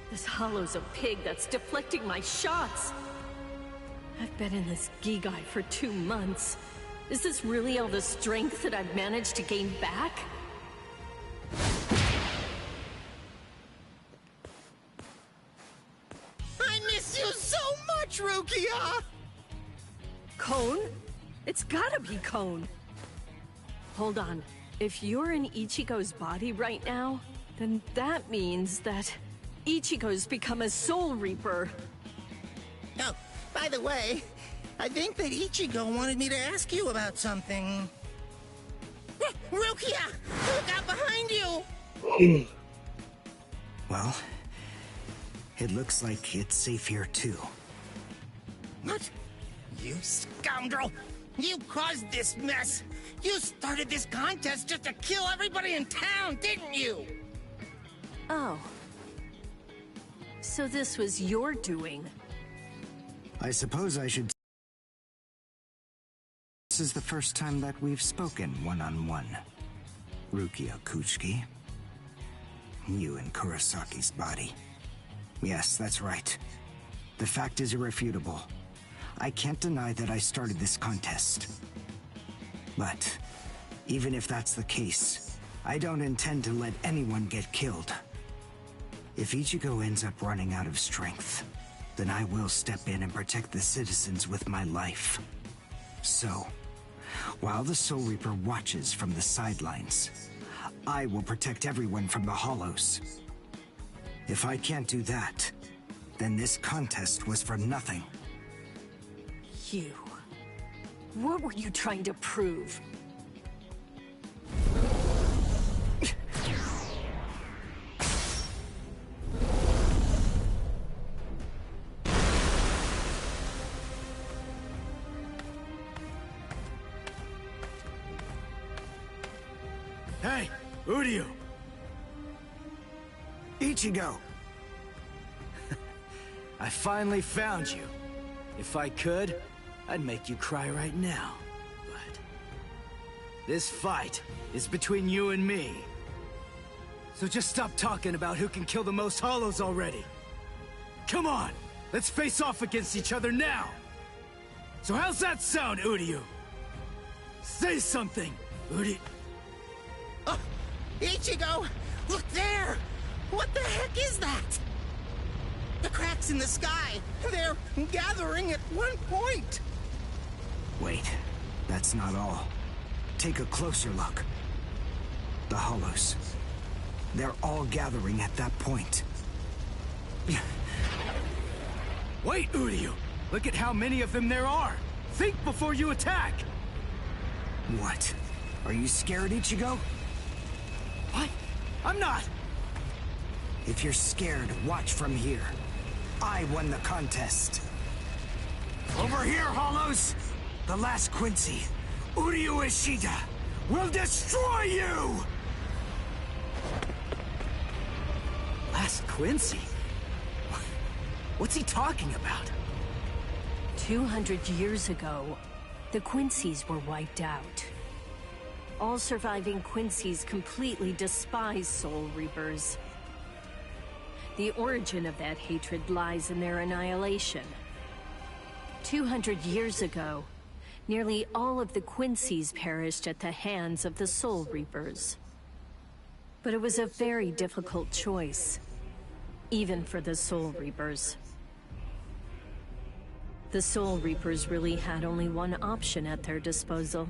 This hollow's a pig that's deflecting my shots. I've been in this Gigai for 2 months. Is this really all the strength that I've managed to gain back? I miss you so much, Rukia! Cone? It's gotta be Cone. Hold on. If you're in Ichigo's body right now, then that means that Ichigo's become a Soul Reaper. Oh, by the way, I think that Ichigo wanted me to ask you about something. Rukia! Look out behind you! Well, it looks like it's safe here too. What? You scoundrel! You caused this mess! You started this contest just to kill everybody in town, didn't you? Oh. So this was your doing? I suppose I should... This is the first time that we've spoken one-on-one. Rukia Kuchiki. You in Kurosaki's body. Yes, that's right. The fact is irrefutable. I can't deny that I started this contest. But even if that's the case, I don't intend to let anyone get killed. If Ichigo ends up running out of strength, then I will step in and protect the citizens with my life. So, while the Soul Reaper watches from the sidelines, I will protect everyone from the Hollows. If I can't do that, then this contest was for nothing. You... What were you trying to prove? Hey, Uryu! Ichigo! I finally found you. If I could, I'd make you cry right now. But this fight is between you and me. So just stop talking about who can kill the most Hollows already. Come on, let's face off against each other now. So how's that sound, Uryu? Say something, Uryu. Ichigo! Look there! What the heck is that? The cracks in the sky! They're gathering at one point! Wait, that's not all. Take a closer look. The Hollows. They're all gathering at that point. Wait, Uryu! Look at how many of them there are! Think before you attack! What? Are you scared, Ichigo? What? I'm not! If you're scared, watch from here. I won the contest. Over here, Hollows! The last Quincy, Uryu Ishida, will destroy you! Last Quincy? What's he talking about? 200 years ago, the Quincy's were wiped out. All surviving Quincy's completely despise Soul Reapers. The origin of that hatred lies in their annihilation. 200 years ago, nearly all of the Quincy's perished at the hands of the Soul Reapers. But it was a very difficult choice, even for the Soul Reapers. The Soul Reapers really had only one option at their disposal: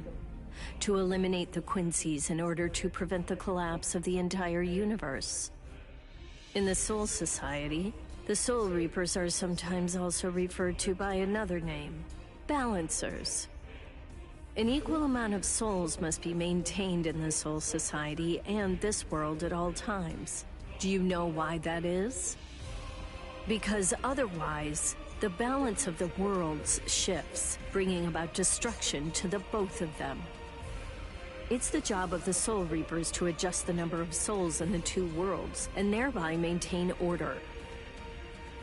to eliminate the Quincy's in order to prevent the collapse of the entire universe. In the Soul Society, the Soul Reapers are sometimes also referred to by another name: Balancers. An equal amount of souls must be maintained in the Soul Society and this world at all times. Do you know why that is? Because otherwise, the balance of the worlds shifts, bringing about destruction to the both of them. It's the job of the Soul Reapers to adjust the number of souls in the two worlds, and thereby maintain order.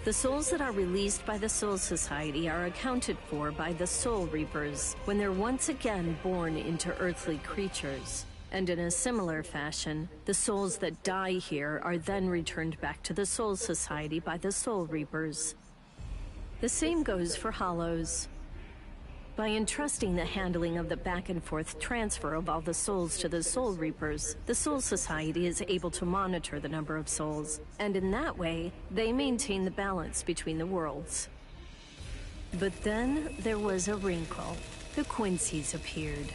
The souls that are released by the Soul Society are accounted for by the Soul Reapers when they're once again born into earthly creatures. And in a similar fashion, the souls that die here are then returned back to the Soul Society by the Soul Reapers. The same goes for Hollows. By entrusting the handling of the back-and-forth transfer of all the souls to the Soul Reapers, the Soul Society is able to monitor the number of souls, and in that way, they maintain the balance between the worlds. But then, there was a wrinkle. The Quincy's appeared.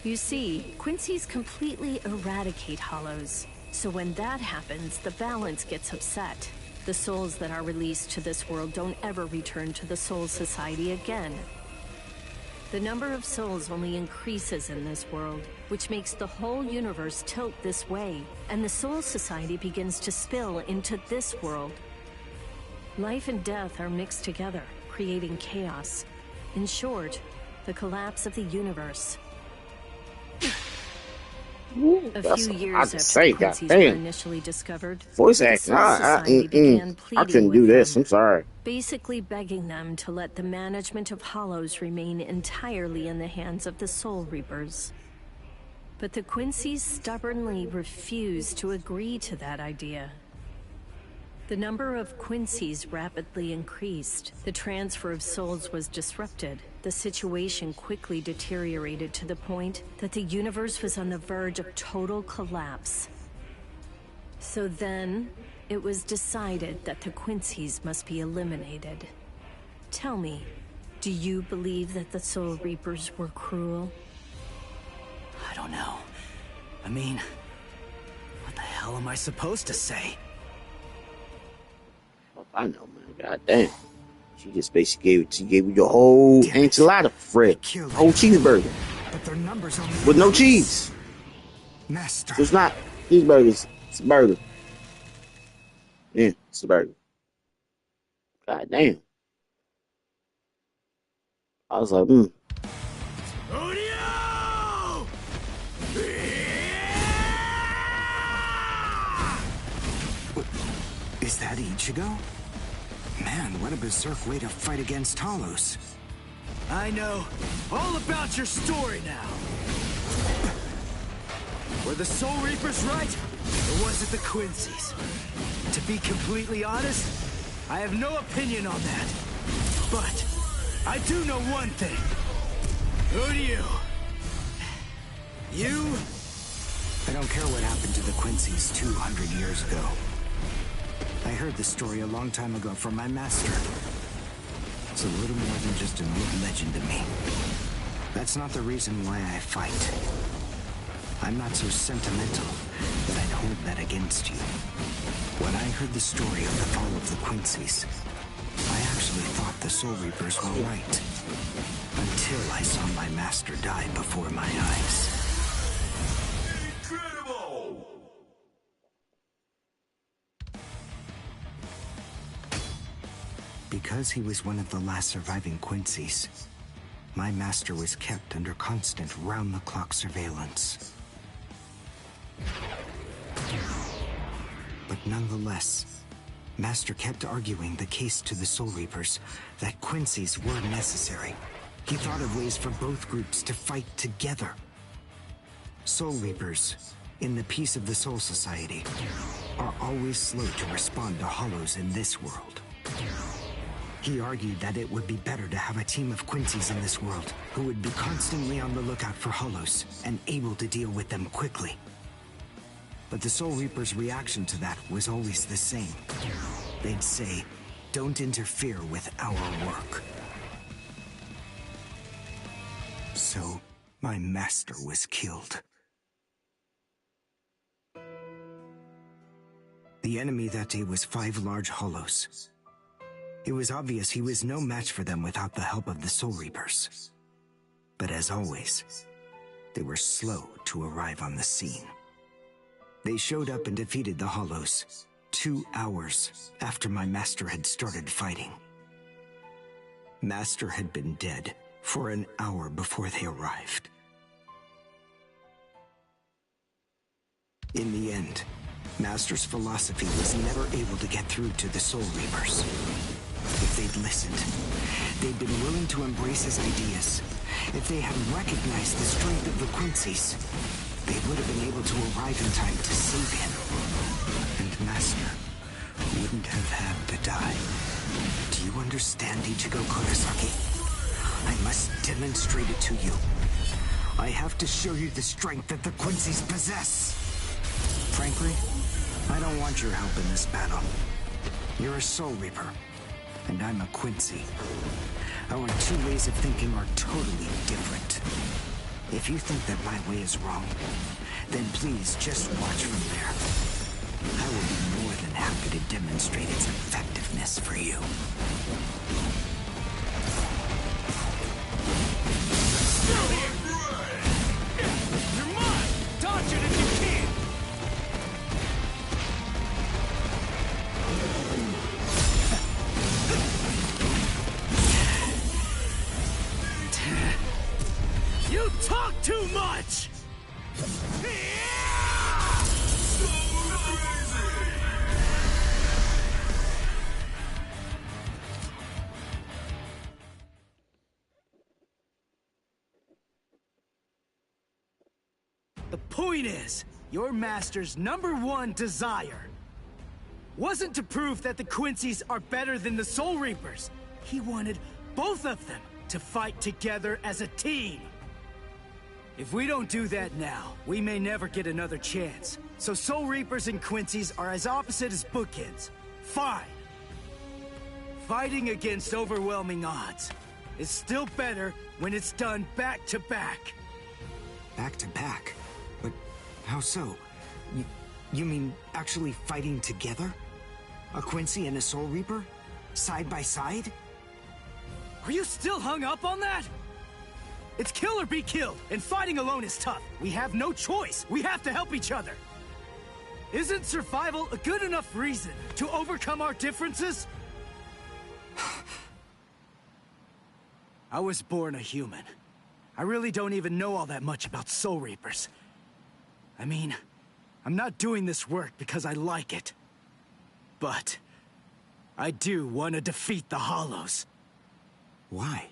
You see, Quincy's completely eradicate Hollows, so when that happens, the balance gets upset. The souls that are released to this world don't ever return to the Soul Society again. The number of souls only increases in this world, which makes the whole universe tilt this way, and the Soul Society begins to spill into this world. Life and death are mixed together, creating chaos. In short, the collapse of the universe. A few years after the Quincy's were initially discovered, voice the acting, Soul Society began I pleading couldn't do with this. them, I'm sorry. basically begging them to let the management of Hollows remain entirely in the hands of the Soul Reapers. But the Quincy's stubbornly refused to agree to that idea. The number of Quincy's rapidly increased. The transfer of souls was disrupted. The situation quickly deteriorated to the point that the universe was on the verge of total collapse. So then, it was decided that the Quincy's must be eliminated. Tell me, do you believe that the Soul Reapers were cruel? I don't know. I mean, what the hell am I supposed to say? I know, man. God damn. She just basically gave you the whole enchilada bread. Whole cheeseburger. But their numbers only with no cheese. Master. So it's not cheeseburgers. It's a burger. Yeah, it's a burger. God damn. I was like, Is that Ichigo? Man, what a berserk way to fight against Hollows. I know all about your story now. Were the Soul Reapers right? Or was it the Quincy's? To be completely honest, I have no opinion on that. But I do know one thing. Who do you? You? I don't care what happened to the Quincy's 200 years ago. I heard the story a long time ago from my master. It's a little more than just an old legend to me. That's not the reason why I fight. I'm not so sentimental that I'd hold that against you. When I heard the story of the fall of the Quincy's, I actually thought the Soul Reapers were right. Until I saw my master die before my eyes. Incredible! Because he was one of the last surviving Quincy's, my master was kept under constant round-the-clock surveillance. But nonetheless, Master kept arguing the case to the Soul Reapers that Quincy's were necessary. He thought of ways for both groups to fight together. Soul Reapers, in the peace of the Soul Society, are always slow to respond to Hollows in this world. He argued that it would be better to have a team of Quincy's in this world who would be constantly on the lookout for Hollows and able to deal with them quickly. But the Soul Reaper's reaction to that was always the same. They'd say, "Don't interfere with our work." So, my master was killed. The enemy that day was 5 large Hollows. It was obvious he was no match for them without the help of the Soul Reapers. But as always, they were slow to arrive on the scene. They showed up and defeated the Hollows 2 hours after my master had started fighting. Master had been dead for an hour before they arrived. In the end, Master's philosophy was never able to get through to the Soul Reapers. If they'd listened, they'd been willing to embrace his ideas. If they had recognized the strength of the Quincy's, they would have been able to arrive in time to save him. And Master wouldn't have had to die. Do you understand, Ichigo Kurosaki? I must demonstrate it to you. I have to show you the strength that the Quincy's possess. Frankly, I don't want your help in this battle. You're a Soul Reaper, and I'm a Quincy. Our 2 ways of thinking are totally different. If you think that my way is wrong, then please just watch from there. I will be more than happy to demonstrate its effectiveness for you. You're mine! Dodge it if you can! You talk too much! The point is, your master's #1 desire wasn't to prove that the Quincy's are better than the Soul Reapers. He wanted both of them to fight together as a team. If we don't do that now, we may never get another chance. So Soul Reapers and Quincy's are as opposite as bookends. Fine. Fighting against overwhelming odds is still better when it's done back to back. Back to back? But how so? You mean actually fighting together? A Quincy and a Soul Reaper? Side by side? Are you still hung up on that? It's kill or be killed, and fighting alone is tough. We have no choice. We have to help each other. Isn't survival a good enough reason to overcome our differences? I was born a human. I really don't even know all that much about Soul Reapers. I mean, I'm not doing this work because I like it. But I do want to defeat the Hollows. Why?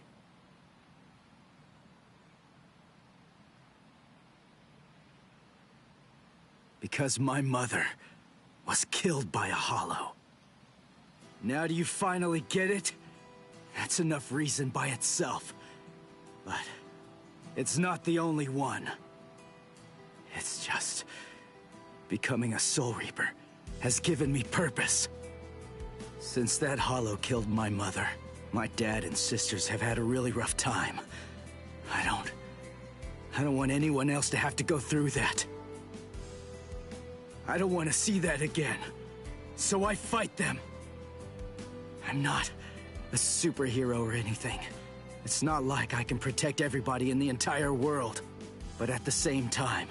Because my mother was killed by a Hollow. Now do you finally get it? That's enough reason by itself. But it's not the only one. It's just becoming a Soul Reaper has given me purpose. Since that Hollow killed my mother, my dad and sisters have had a really rough time. I don't want anyone else to have to go through that. I don't want to see that again. So I fight them. I'm not a superhero or anything. It's not like I can protect everybody in the entire world. But at the same time,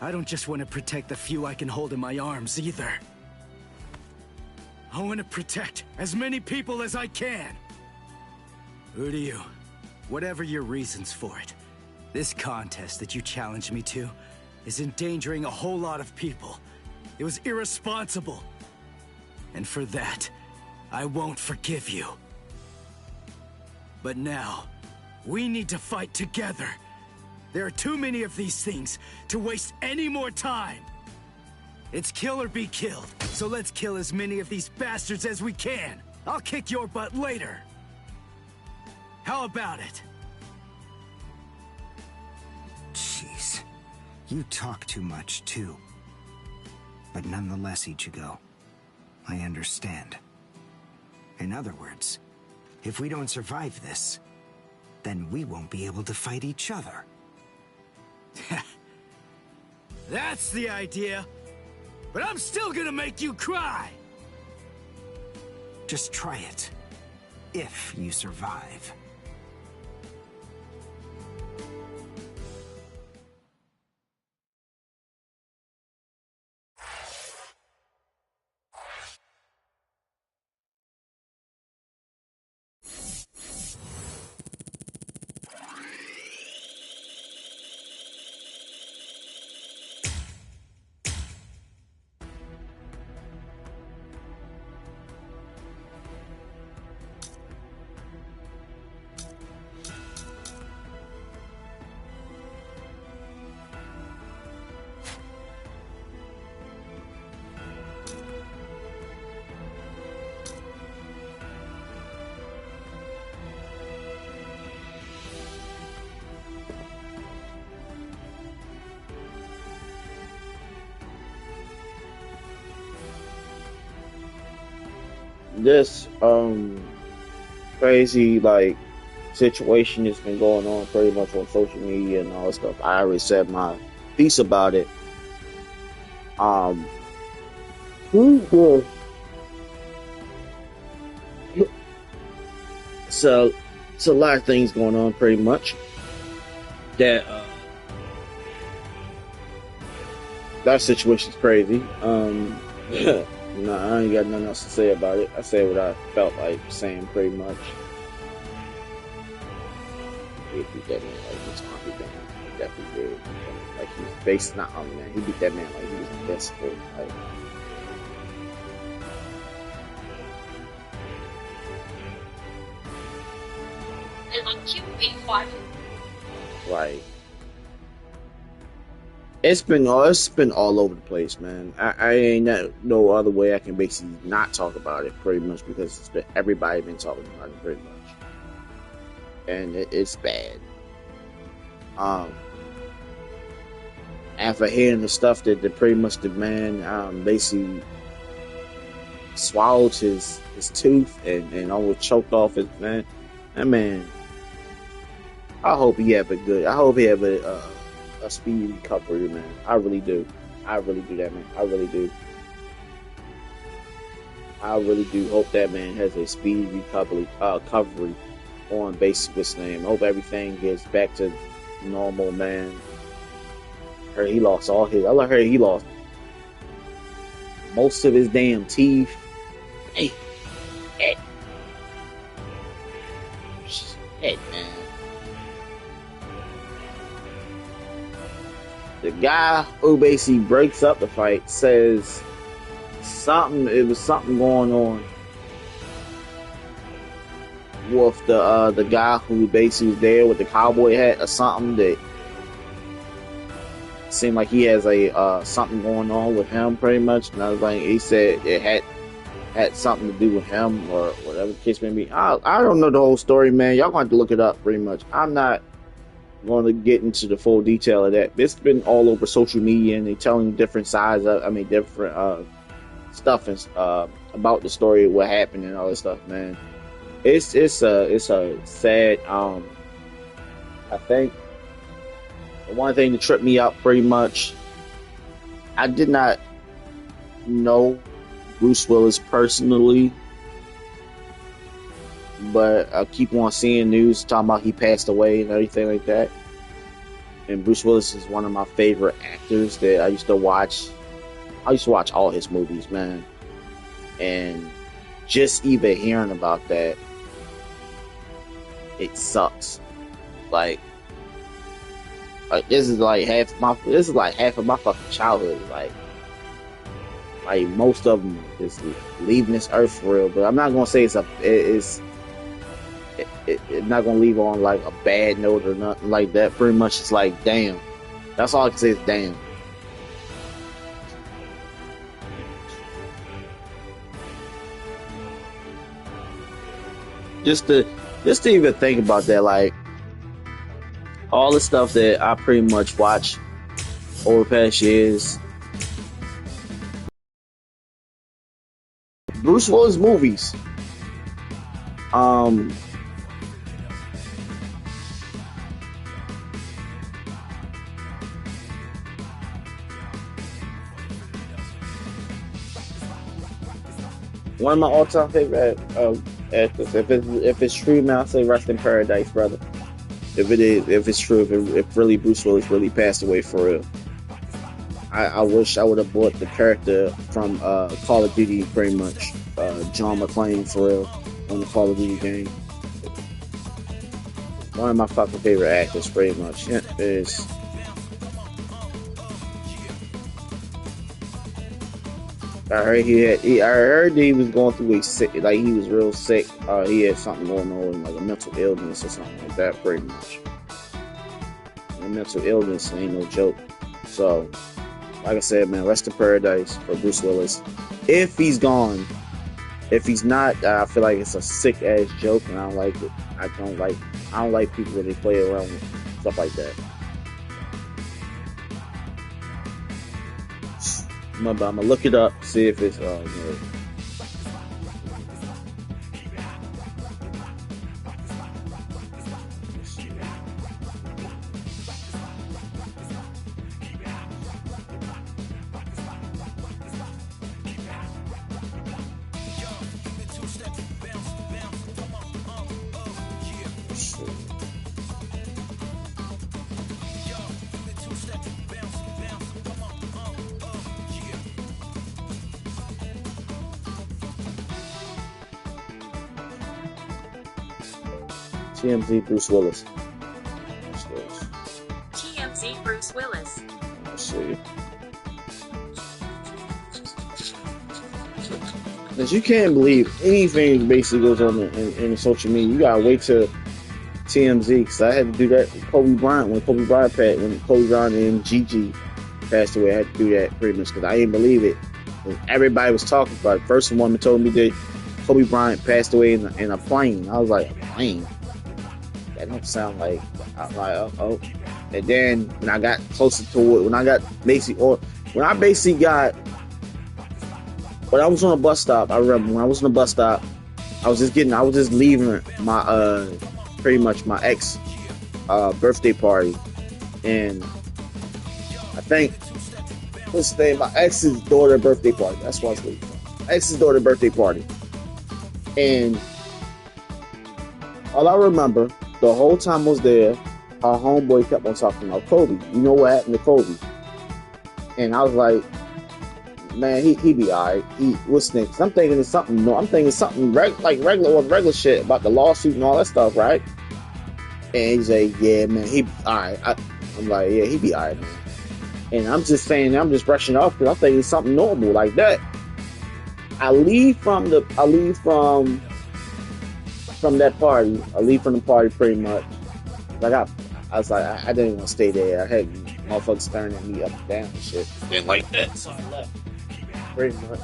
I don't just want to protect the few I can hold in my arms either. I want to protect as many people as I can. Who do you? Whatever your reasons for it, this contest that you challenged me to is endangering a whole lot of people. It was irresponsible. And for that, I won't forgive you. But now, we need to fight together. There are too many of these things to waste any more time. It's kill or be killed, so let's kill as many of these bastards as we can. I'll kick your butt later. How about it? Jeez. You talk too much, too. But nonetheless, Ichigo, I understand. In other words, if we don't survive this, then we won't be able to fight each other. That's the idea. But I'm still gonna make you cry! Just try it. If you survive. This crazy like situation that's been going on pretty much on social media and all that stuff. I already said my piece about it. Who so it's a lot of things going on pretty much that that situation's crazy. No, I ain't got nothing else to say about it. I said what I felt like saying pretty much. He beat that man like he's Uncle Man. He definitely did. Like he was based not Uncle Man. He beat that man like he was invincible. Like, I like you, 85. like it's been all over the place, man. I ain't no other way I can basically not talk about it, pretty much, because it's been everybody been talking about it pretty much, and it's bad. Um, After hearing the stuff that pretty much the man basically swallowed his tooth and almost choked off his man. That man, I hope he have a good. I hope he have a speedy recovery, man. I really do. I really do that, man. I really do. I really do hope that man has a speedy recovery on basic with name. Hope everything gets back to normal, man. Heard he lost all his. I heard he lost most of his damn teeth. Hey, shit, man. The guy who basically breaks up the fight says something. It was something going on with the guy who basically was there with the cowboy hat or something that seemed like he has a something going on with him, pretty much. And I was like, he said it had something to do with him or whatever the case may be. I don't know the whole story, man. Y'all gonna have to look it up, pretty much. I'm not going to get into the full detail of that. It's been all over social media, and they telling different sides of, different stuff and about the story, what happened, and all this stuff, man. It's a sad. I think the one thing that tripped me up pretty much. I did not know Bruce Willis personally, but I keep on seeing news talking about he passed away and everything like that. And Bruce Willis is one of my favorite actors that I used to watch. I used to watch all his movies, man. And just even hearing about that, it sucks. Like this is like half of my fucking childhood. Like most of them is leaving this earth for real. But I'm not gonna say it's not gonna leave on like a bad note or nothing like that. Pretty much, it's like damn. That's all I can say is damn. Just to even think about that, like all the stuff that I pretty much watch over the past years. Bruce Willis movies. One of my all-time favorite actors. If it's true, man, I'll say rest in paradise, brother. If it's true, if really Bruce Willis really passed away for real. I wish I would have bought the character from Call of Duty, pretty much. John McClane, for real, on the Call of Duty game. One of my fucking favorite actors, pretty much, is. I heard he was going through he was real sick. He had something going on, like a mental illness or something like that, pretty much. And mental illness ain't no joke. So, like I said, man, rest in paradise for Bruce Willis. If he's gone, if he's not, I feel like it's a sick ass joke, and I don't like it. I don't like people when they play around with stuff like that. I'm gonna look it up, see if it's TMZ Bruce Willis. TMZ Bruce Willis. Let's see. Because you can't believe anything basically goes on in social media. You gotta wait till TMZ, because I had to do that with Kobe Bryant when Kobe Bryant and Gigi passed away. I had to do that pretty much because I didn't believe it. Everybody was talking about it. First woman told me that Kobe Bryant passed away in a plane. I was like, a plane? That don't sound like. I'm like, oh. And then when I got closer to it, when I basically got, when I was on a bus stop, I remember when I was on the bus stop, I was just leaving my, pretty much my ex, birthday party. And I think, what's the name? My ex's daughter birthday party. That's what I was leaving. My ex's daughter birthday party. And all I remember, the whole time I was there, our homeboy kept on talking about Kobe. You know what happened to Kobe? And I was like, man, he be alright. What's next? I'm thinking it's something. No, I'm thinking something regular shit about the lawsuit and all that stuff, right? And he's like, yeah, man, he alright. I'm like, yeah, he be alright, man. And I'm just brushing off because I'm thinking something normal like that. I leave from that party. I leave from the party pretty much. I was like, I didn't want to stay there. I had motherfuckers staring at me up and down and shit. Didn't like that, so I left. Pretty much.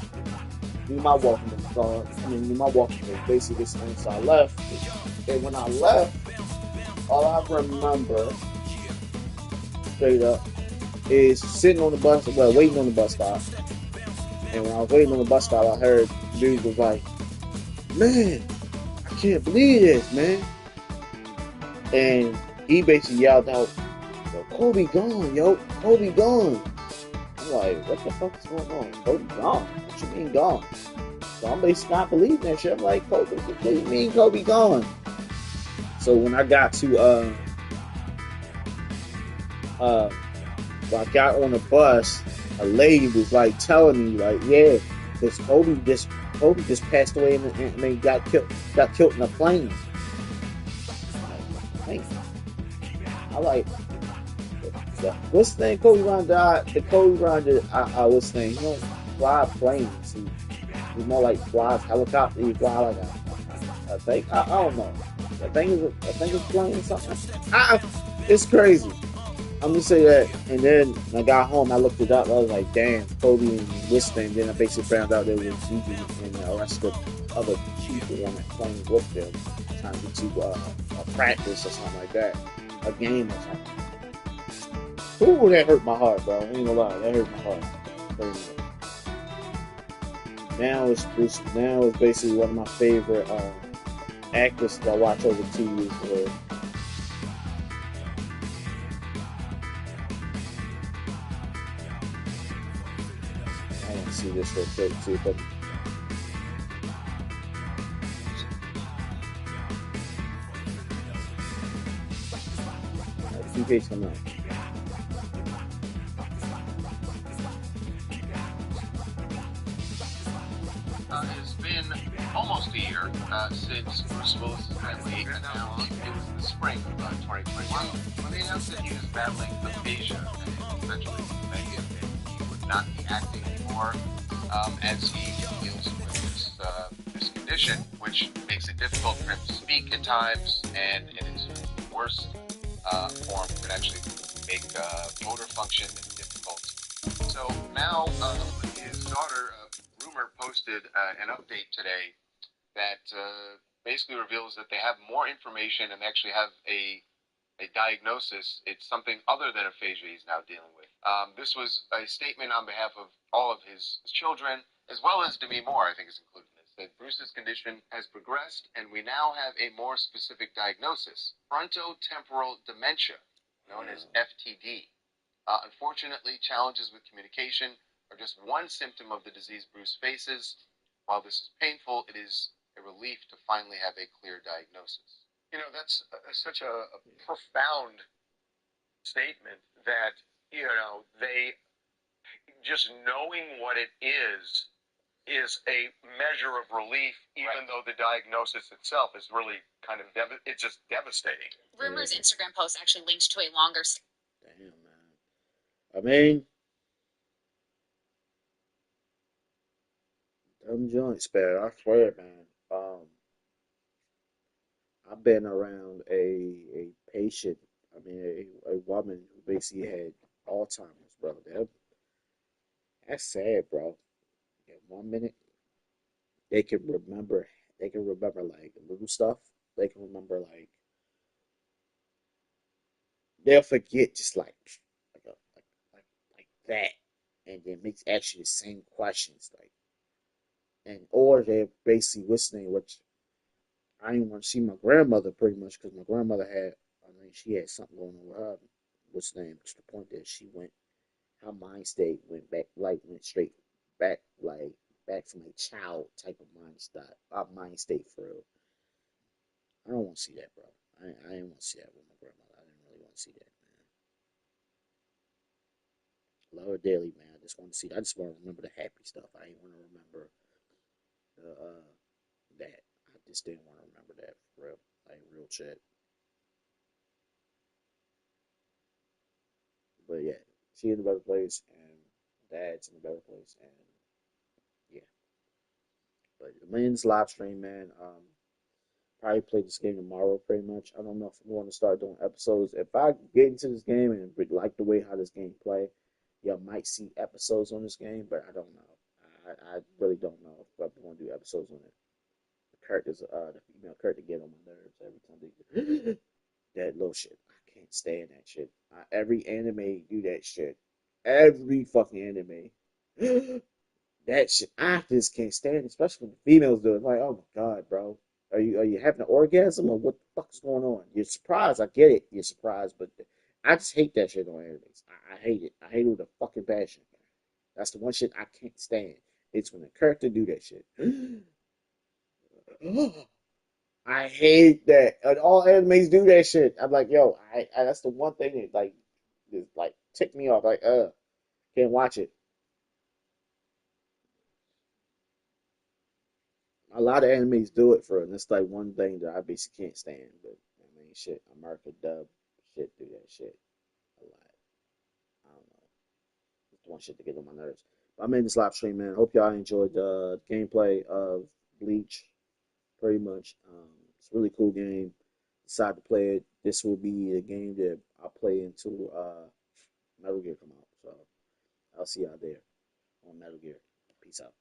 Do my walking basically this thing. So I left. And when I left, all I remember straight up is sitting on the bus, waiting on the bus stop. And when I was waiting on the bus stop, I heard the dude was like, man, I can't believe this, man. And he basically yelled out, yo, Kobe gone, yo. Kobe gone. I'm like, what the fuck is going on? Kobe gone? What you mean gone? So I'm basically not believing that shit. I'm like, Kobe, what do you mean Kobe gone? So when I got to, when I got on the bus, a lady was like telling me, like, yeah, because Kobe just passed away and got killed in a plane. I like, what's the name? Kobe Bryant died. The Kobe Bryant did, what's the name? You don't fly planes. He's more like flies helicopter. He fly like a thing. I don't know. I think it's plane or something. It's crazy. I'm gonna say that. And then when I got home, I looked it up. I was like, damn, Kobe and this thing. Then I basically found out there was Gigi and the rest of other people on that plane with them trying to get to a practice or something like that, a game or something. Ooh, that hurt my heart, bro. I ain't gonna lie, that hurt my heart very much. Now it's basically one of my favorite actors that I watch over TV. I want to see this real quick, see if I can. A few pages come out. It's been almost a year since Bruce Willis' family announced it was the spring of 2021 when they announced that he was battling aphasia, and essentially that he would not be acting anymore as he deals with this condition, which makes it difficult for him to speak at times, and in its worst form could actually make motor function difficult. So now his daughter, Rumor, posted an update today that basically reveals that they have more information and actually have a diagnosis. It's something other than aphasia he's now dealing with. This was a statement on behalf of all of his children, as well as Demi Moore, I think is included in this, that Bruce's condition has progressed and we now have a more specific diagnosis, frontotemporal dementia, known as FTD. Unfortunately, challenges with communication are just one symptom of the disease Bruce faces. While this is painful, it is a relief to finally have a clear diagnosis. You know, that's such a profound statement that, you know, they just knowing what it is a measure of relief, even though the diagnosis itself is really kind of, it's just devastating. Rumor's Instagram post actually linked to a longer... Damn, man. I mean, them joints, man. I swear, man. I've been around a patient. I mean, a woman who basically had Alzheimer's, bro. That's sad, bro. In 1 minute, they can remember. They can remember like little stuff. They can remember like they'll forget just like a, like that, and then makes actually the same questions like, and or they're basically listening, which I didn't want to see my grandmother pretty much because my grandmother had, I mean, she had something going on with her. What's the name? To the point that she went, her mind state went back, like went straight back, like back from a child type of mind state for real. I don't want to see that, bro. I didn't want to see that with my grandmother. I didn't really want to see that, man. Love her dearly, man. I just want to see. I just want to remember the happy stuff. I didn't want to remember the that. I just didn't want to remember that for real, like real shit. But yeah, she in a better place, and dad's in a better place, and yeah. But the men's live stream, man. Probably play this game tomorrow, pretty much. I don't know if I'm going to start doing episodes. If I get into this game and like the way how this game play, y'all might see episodes on this game, but I don't know. I really don't know if I'm going to do episodes on it. The characters, the female character get on my nerves every time they that little shit. I can't stand that shit. Every anime do that shit. Every fucking anime. That shit, I just can't stand it, especially when the females do it. Like, oh my god, bro, are you having an orgasm or what the fuck is going on? You're surprised, I get it, you're surprised, but I just hate that shit on animes. I hate it. I hate it with a fucking passion. That's the one shit I can't stand. It's when a character do that shit. I hate that. And all animes do that shit. I'm like, yo, that's the one thing that like, just like tick me off. Like, can't watch it. A lot of animes do it for it, and it's like one thing that I basically can't stand. But I mean, shit, America dub shit do that shit a lot. I don't know. It's one shit to get on my nerves. But I'm in this live stream, man. Hope y'all enjoyed the gameplay of Bleach. Pretty much, it's a really cool game. Decided to play it. This will be a game that I'll play until Metal Gear come out. So I'll see y'all there on Metal Gear. Peace out.